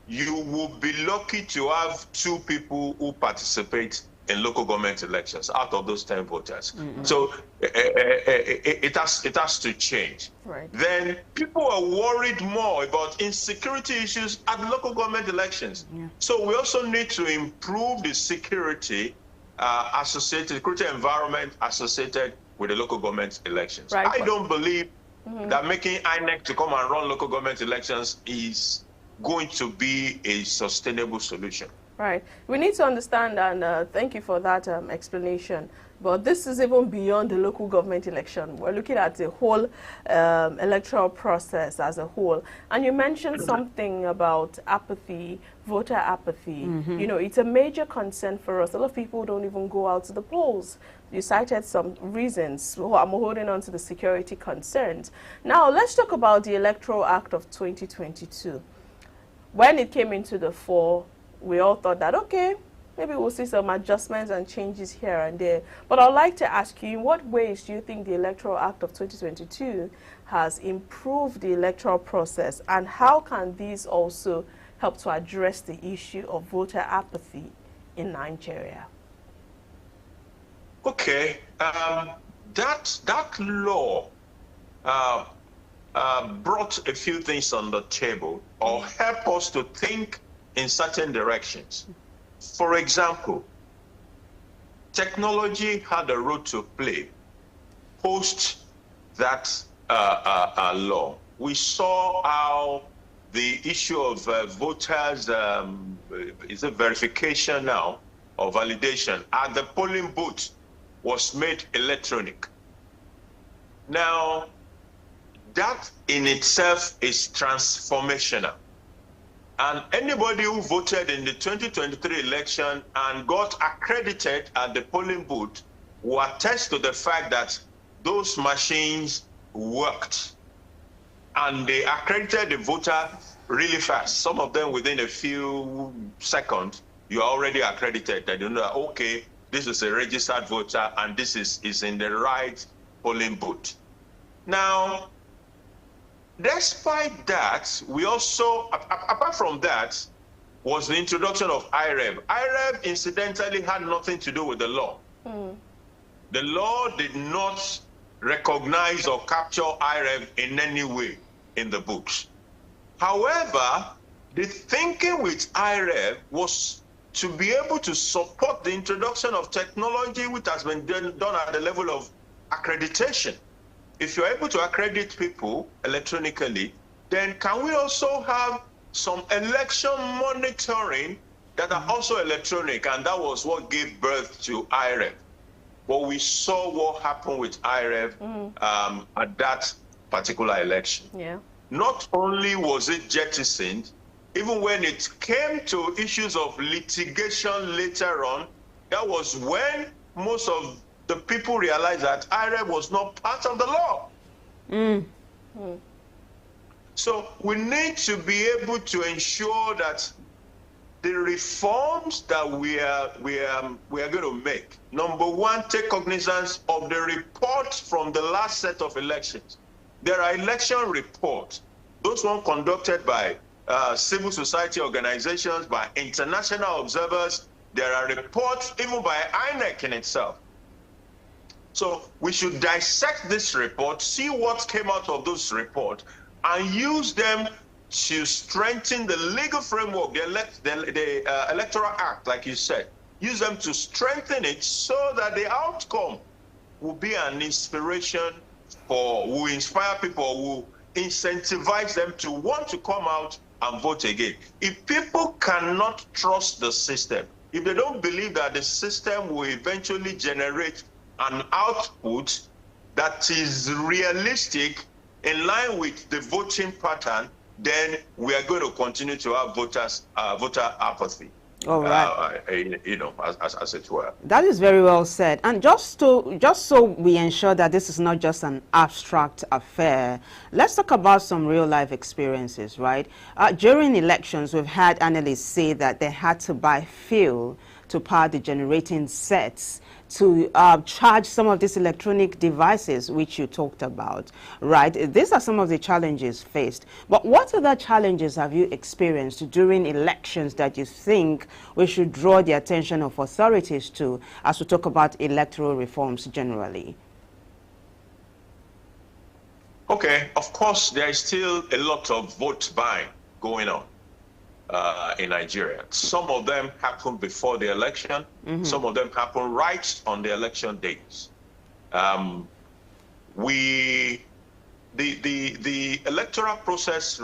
you will be lucky to have 2 people who participate in local government elections out of those 10 voters. Mm-hmm. So it has to change. Right. Then people are worried more about insecurity issues at local government elections. Yeah. So we also need to improve the security security environment associated with the local government elections. Right. I don't believe that making INEC to come and run local government elections is going to be a sustainable solution. Right. We need to understand, and thank you for that explanation, but this is even beyond the local government election. We're looking at the whole electoral process as a whole. And you mentioned something about apathy, voter apathy. Mm-hmm. It's a major concern for us. A lot of people don't even go out to the polls. You cited some reasons. I'm holding on to the security concerns. Now, let's talk about the Electoral Act of 2022. When it came into the fore, we all thought that, okay, maybe we'll see some adjustments and changes here and there. But I'd like to ask you, in what ways do you think the Electoral Act of 2022 has improved the electoral process, and how can these also help to address the issue of voter apathy in Nigeria? Okay. that law brought a few things on the table or help us to think in certain directions. For example, technology had a role to play post that law. We saw how the issue of voters, is a verification now or validation at the polling booth was made electronic. Now, that in itself is transformational. And anybody who voted in the 2023 election and got accredited at the polling booth will attest to the fact that those machines worked. And they accredited the voter really fast. Some of them within a few seconds, you are already accredited. That you know, okay, this is a registered voter and this is in the right polling booth. Now, despite that, we also, apart from that, was the introduction of IREV. IREV incidentally had nothing to do with the law. The law did not recognize or capture IREV in any way in the books. However, the thinking with IREV was to be able to support the introduction of technology which has been done at the level of accreditation. If you're able to accredit people electronically, then can we also have some election monitoring that are also electronic? And that was what gave birth to IREV. But we saw what happened with IREV at that particular election. Yeah. Not only was it jettisoned, even when it came to issues of litigation later on, that was when most of the people realized that IREV was not part of the law. So we need to be able to ensure that the reforms that we are going to make, number one, take cognizance of the report from the last set of elections. There are election reports, those ones conducted by civil society organizations, by international observers. There are reports even by INEC in itself. So we should dissect this report, see what came out of those reports, and use them to strengthen the legal framework, the Electoral Act, like you said. Use them to strengthen it so that the outcome will be an inspiration for, will inspire people, will incentivize them to want to come out and vote again. If people cannot trust the system, if they don't believe that the system will eventually generate an output that is realistic in line with the voting pattern, then we are going to continue to have voter apathy. All right. As it were. That is very well said. And just so we ensure that this is not just an abstract affair, let's talk about some real life experiences, right? During elections, we've had analysts say that they had to buy fuel to power the generating sets to charge some of these electronic devices which you talked about, right? These are some of the challenges faced. But what other challenges have you experienced during elections that you think we should draw the attention of authorities to as we talk about electoral reforms generally? Okay, of course, there is still a lot of vote buying going on in Nigeria. Some of them happen before the election. Some of them happen right on the election days. The electoral process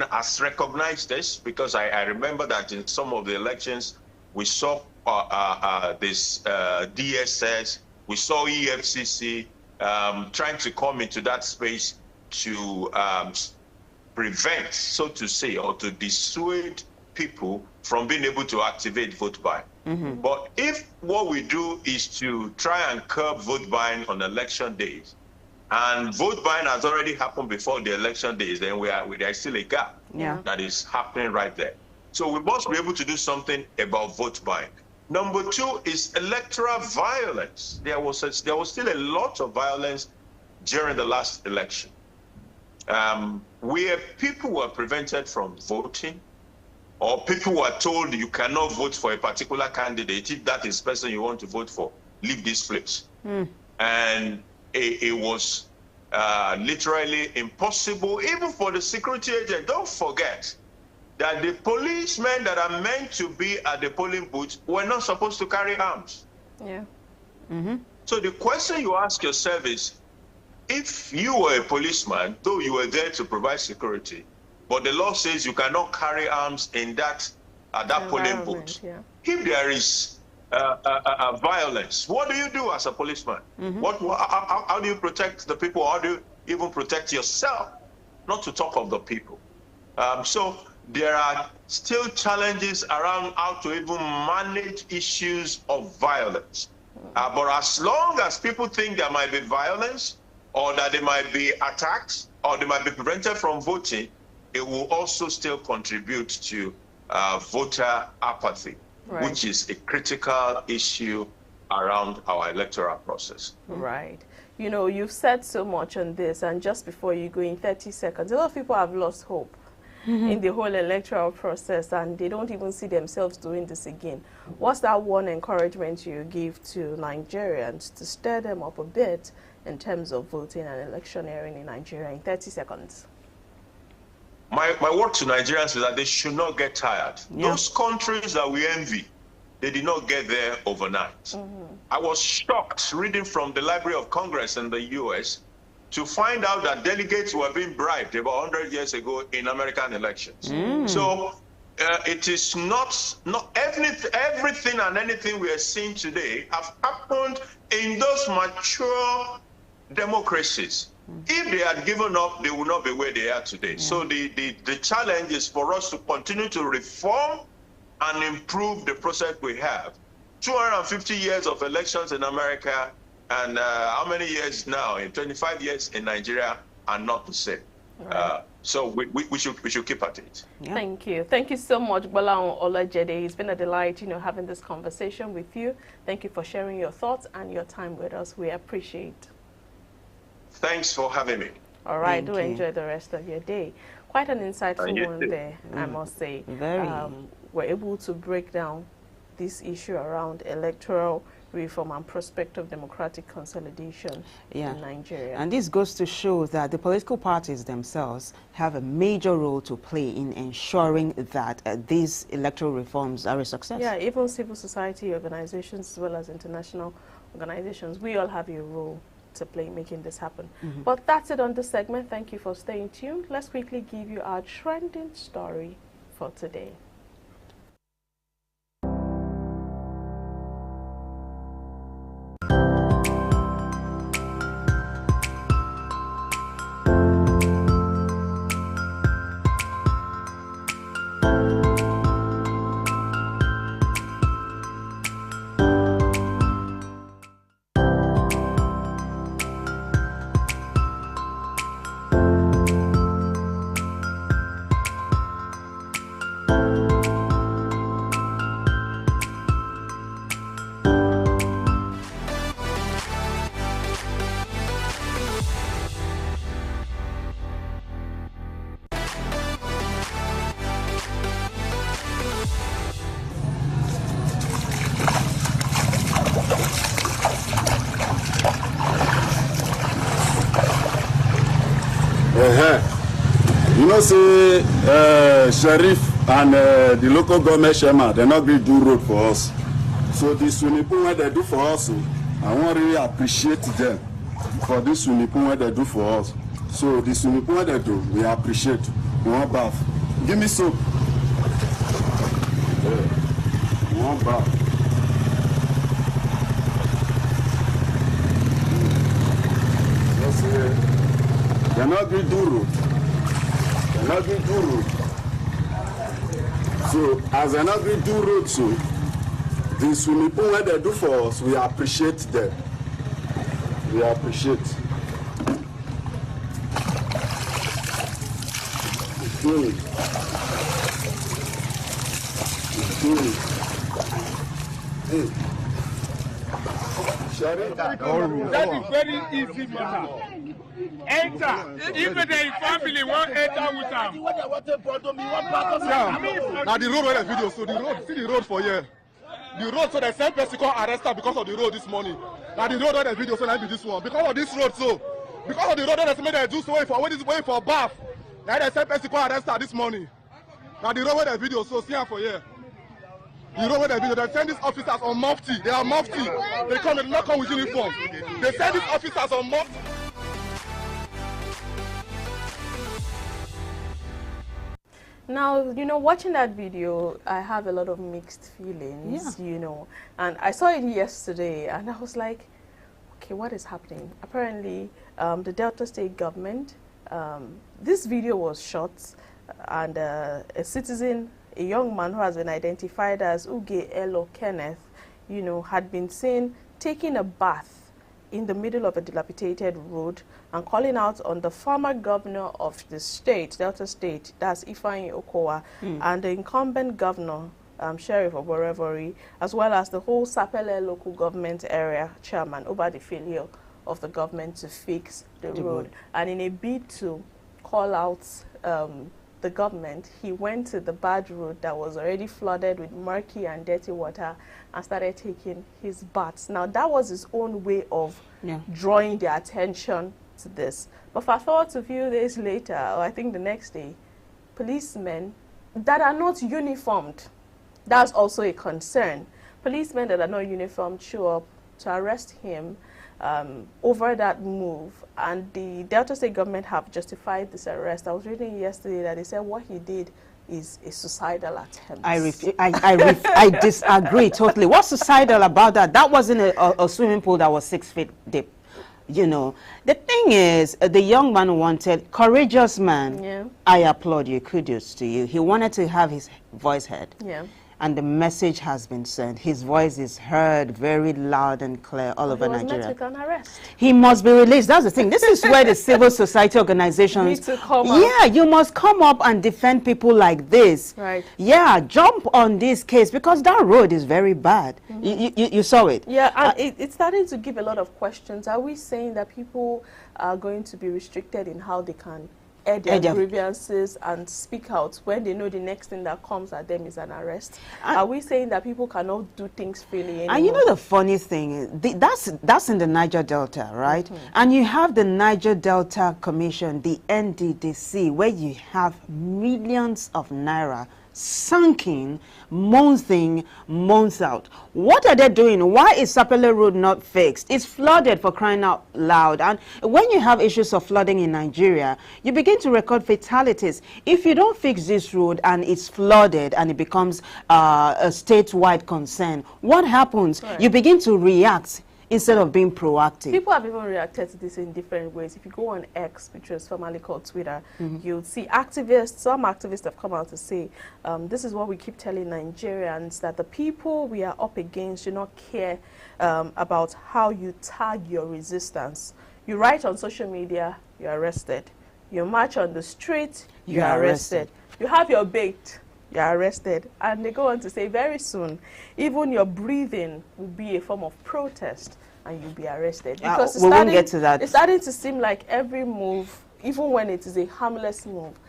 has recognized this, because I remember that in some of the elections we saw this DSS, we saw EFCC trying to come into that space to prevent, so to say, or to dissuade people from being able to activate vote buying. But if what we do is to try and curb vote buying on election days, and vote buying has already happened before the election days, then there is still a gap that is happening right there. So we must be able to do something about vote buying. Number two is electoral violence. There was still a lot of violence during the last election, where people were prevented from voting, or people were told you cannot vote for a particular candidate. If that is the person you want to vote for, leave this place. And it was literally impossible, even for the security agent. Don't forget that the policemen that are meant to be at the polling booth were not supposed to carry arms. Yeah. So the question you ask yourself is, if you were a policeman, though you were there to provide security, but the law says you cannot carry arms in that polling booth. Yeah. If there is violence, what do you do as a policeman? How do you protect the people? How do you even protect yourself? Not to talk of the people. So there are still challenges around how to even manage issues of violence. But as long as people think there might be violence, or that they might be attacked, or they might be prevented from voting, it will also still contribute to voter apathy, which is a critical issue around our electoral process. Right. You know, you've said so much on this, and just before you go in 30 seconds, a lot of people have lost hope in the whole electoral process, and they don't even see themselves doing this again. What's that one encouragement you give to Nigerians to stir them up a bit in terms of voting and electioneering in Nigeria in 30 seconds? My word to Nigerians is that they should not get tired. Those countries that we envy, they did not get there overnight. I was shocked reading from the Library of Congress in the US to find out that delegates were being bribed about 100 years ago in American elections. So it is not everything and anything we are seeing today have happened in those mature democracies. If they had given up, they would not be where they are today. So the challenge is for us to continue to reform and improve the process we have. 250 years of elections in America, and how many years now? In 25 years in Nigeria are not the same. So we should keep at it. Thank you. Thank you so much, Gbolahan Olajede. It's been a delight, having this conversation with you. Thank you for sharing your thoughts and your time with us. We appreciate. Thanks for having me. All right. Do enjoy the rest of your day. Quite an insightful one there, I must say. Very. We're able to break down this issue around electoral reform and prospective democratic consolidation in Nigeria. And this goes to show that the political parties themselves have a major role to play in ensuring that these electoral reforms are a success. Yeah, even civil society organizations as well as international organizations, we all have a role to play making this happen. But that's it on this segment. Thank you for staying tuned. Let's quickly give you our trending story for today. You know, say Sheriff and the local government chairman, they're not going to do road for us. So the swimming pool what they do for us, I want to really appreciate them for this swimming pool what they do for us. So the swimming pool what they do, we appreciate. We want bath. Give me soap. We want bath. They're not going to do road. They're not going to do road. So, as they're not going to do road, so the swimming pool what they do for us, we appreciate them. We appreciate. That is very easy matter. Enter. Even the family won't enter with them. Yeah. Now the road where the video, so the road, see the road for here. the road, so they send person come arrest her because of the road this morning. Now the road where the video so now be this one. Because of this road, so because of the road that they do so wait for bath. Now they send person come arrest her this morning. Now the road where the video so see her for here. The road where the video, they send these officers on mufti. They are mufti. They come, they do not come with uniform. They send these officers on mufti. Now, you know, watching that video, I have a lot of mixed feelings, you know. And I saw it yesterday, and I was like, okay, what is happening? Apparently, the Delta State government, this video was shot, and a citizen, a young man who has been identified as Uge Elo Kenneth, you know, had been seen taking a bath in the middle of a dilapidated road and calling out on the former governor of the state, Delta State, that's Ifeanyi Okowa, and the incumbent governor, Sheriff Oborevori, as well as the whole Sapele local government area chairman over the failure of the government to fix the road. And in a bid to call out the government, he went to the bad road that was already flooded with murky and dirty water and started taking his baths. Now, that was his own way of drawing the attention to this. But fast forward to a few days later, or I think the next day, policemen that are not uniformed, that's also a concern. Policemen that are not uniformed show up to arrest him over that move, and the Delta State government have justified this arrest. I was reading yesterday that they said what he did is a suicidal attempt. I disagree totally. What's suicidal about that? That wasn't a swimming pool that was 6 feet deep. You know, the thing is, the young man wanted, courageous man, I applaud you, kudos to you. He wanted to have his voice heard. And the message has been sent. His voice is heard very loud and clear all over Nigeria. Met with an arrest. He must be released. That's the thing. This is where the civil society organizations need to come up. Yeah, you must come up and defend people like this. Right. Yeah, jump on this case because that road is very bad. You saw it. Yeah, and it's starting to give a lot of questions. Are we saying that people are going to be restricted in how they can air their grievances and speak out when they know the next thing that comes at them is an arrest? Are we saying that people cannot do things freely anymore? And you know the funny thing is, that's in the Niger Delta, right? And you have the Niger Delta Commission, the NDDC, where you have millions of naira sunk in month in, month out. What are they doing? Why is Sapele Road not fixed? It's flooded, for crying out loud. And when you have issues of flooding in Nigeria, you begin to record fatalities. If you don't fix this road and it's flooded and it becomes a statewide concern, what happens? Right. You begin to react instead of being proactive. People have even reacted to this in different ways. If you go on X, which was formerly called Twitter, you'll see activists, some activists have come out to say, this is what we keep telling Nigerians, that the people we are up against do not care about how you tag your resistance. You write on social media, you're arrested. You march on the street, you're arrested. You have your bait, you're arrested. And they go on to say very soon, even your breathing will be a form of protest and you'll be arrested. Because we won't get to that. It's starting to seem like every move, even when it is a harmless move,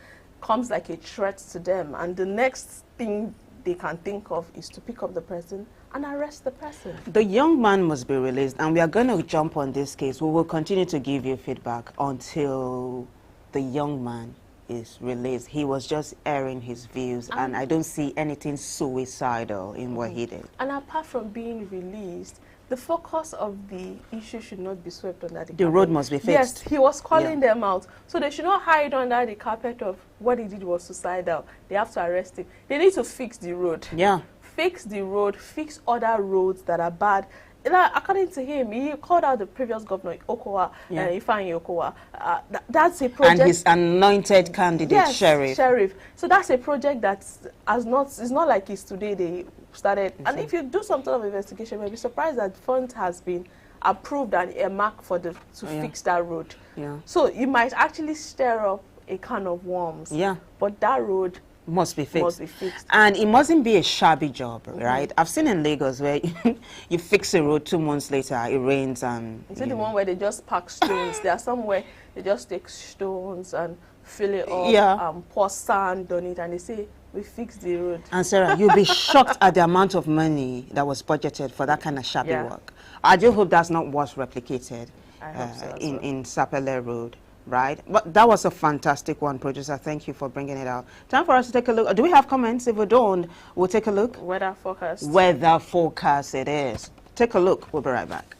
comes like a threat to them. And the next thing they can think of is to pick up the person and arrest the person. The young man must be released, and we are going to jump on this case. We will continue to give you feedback until the young man is released. He was just airing his views, and I don't see anything suicidal in what he did. And apart from being released, the focus of the issue should not be swept under the carpet. The road must be fixed. Yes, he was calling them out. So they should not hide under the carpet of what he did was suicidal. They have to arrest him. They need to fix the road. Yeah. Fix the road, fix other roads that are bad. According to him, he called out the previous governor, Okowa, Ifeanyi Okowa. That's a project. And his anointed candidate, Sheriff. So that's a project that it's not like it's today they started. And if you do some sort of investigation, you'll be surprised that funds has been approved and earmarked for to fix that road. So you might actually stir up a can of worms. But that road must be fixed. And it mustn't be a shabby job, right? I've seen in Lagos where you fix a road, 2 months later it rains and... Is it the one where they just pack stones? There are some where they just take stones and fill it up and pour sand on it and they say, we fixed the road. And Sarah, you'll be shocked at the amount of money that was budgeted for that kind of shabby work. I do hope that's not what's replicated in Sapele Road, right? But that was a fantastic one, producer. Thank you for bringing it out. Time for us to take a look. Do we have comments? If we don't, we'll take a look. Weather forecast. Weather forecast it is. Take a look. We'll be right back.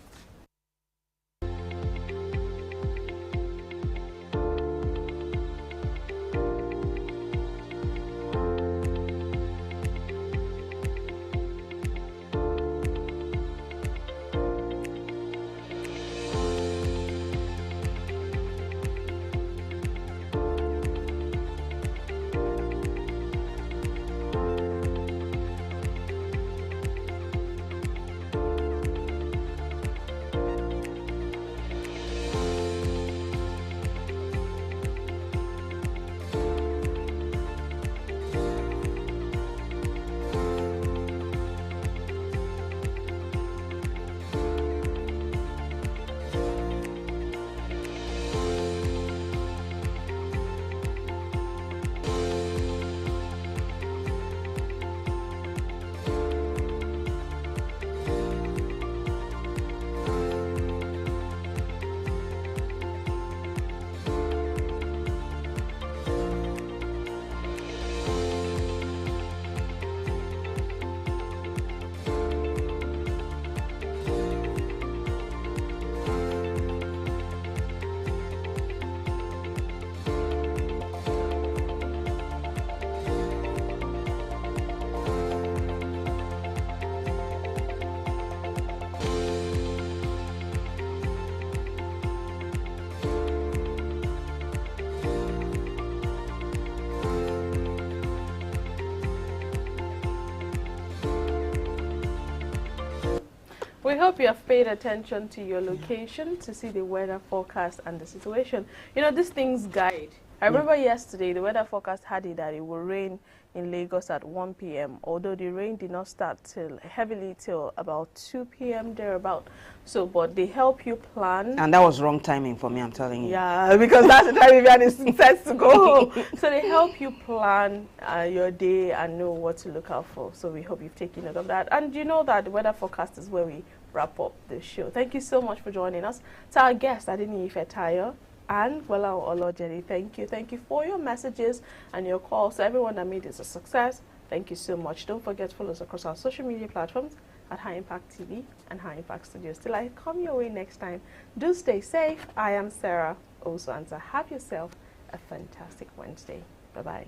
We hope you have paid attention to your location to see the weather forecast and the situation. You know, these things guide. I remember yesterday the weather forecast had it that it will rain in Lagos at 1 p.m. although the rain did not start heavily till about 2 p.m. thereabout. So, but they help you plan. And that was wrong timing for me, I'm telling you. Yeah, because that's the time Vivian is set to go home. So they help you plan your day and know what to look out for. So we hope you've taken note of that. And you know that the weather forecast is where we wrap up the show. Thank you so much for joining us. To our guest, Adini Ifetayo and Bola Olojeri, thank you. Thank you for your messages and your calls. So everyone that made this a success, thank you so much. Don't forget to follow us across our social media platforms at High Impact TV and High Impact Studios. Till I come your way next time, do stay safe. I am Sarah Osuanta. Have yourself a fantastic Wednesday. Bye-bye.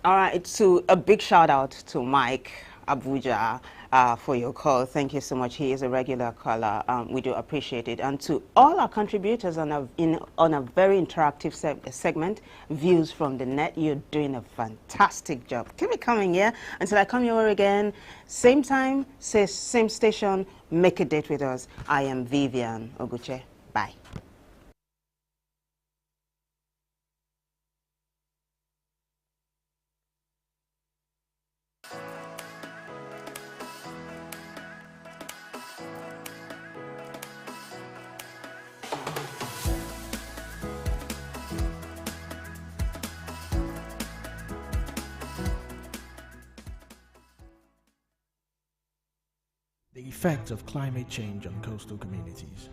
All right, so a big shout out to Mike Abuja for your call. Thank you so much. He is a regular caller. We do appreciate it. And to all our contributors on a very interactive segment, Views from the Net, you're doing a fantastic job. Keep it coming, yeah? Until I come your way again, same time, same station, make a date with us. I am Vivian Oguche. Bye. The effects of climate change on coastal communities.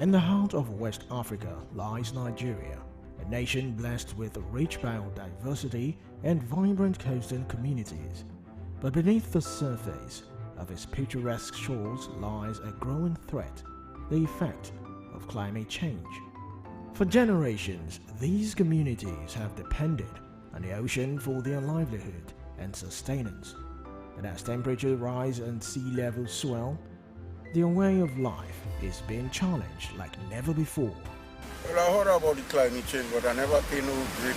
In the heart of West Africa lies Nigeria, a nation blessed with rich biodiversity and vibrant coastal communities. But beneath the surface of its picturesque shores lies a growing threat, the effect of climate change. For generations, these communities have depended on the ocean for their livelihood and sustenance. But as temperatures rise and sea levels swell, their way of life is being challenged like never before. Well, I heard about the climate change, but I never paid no great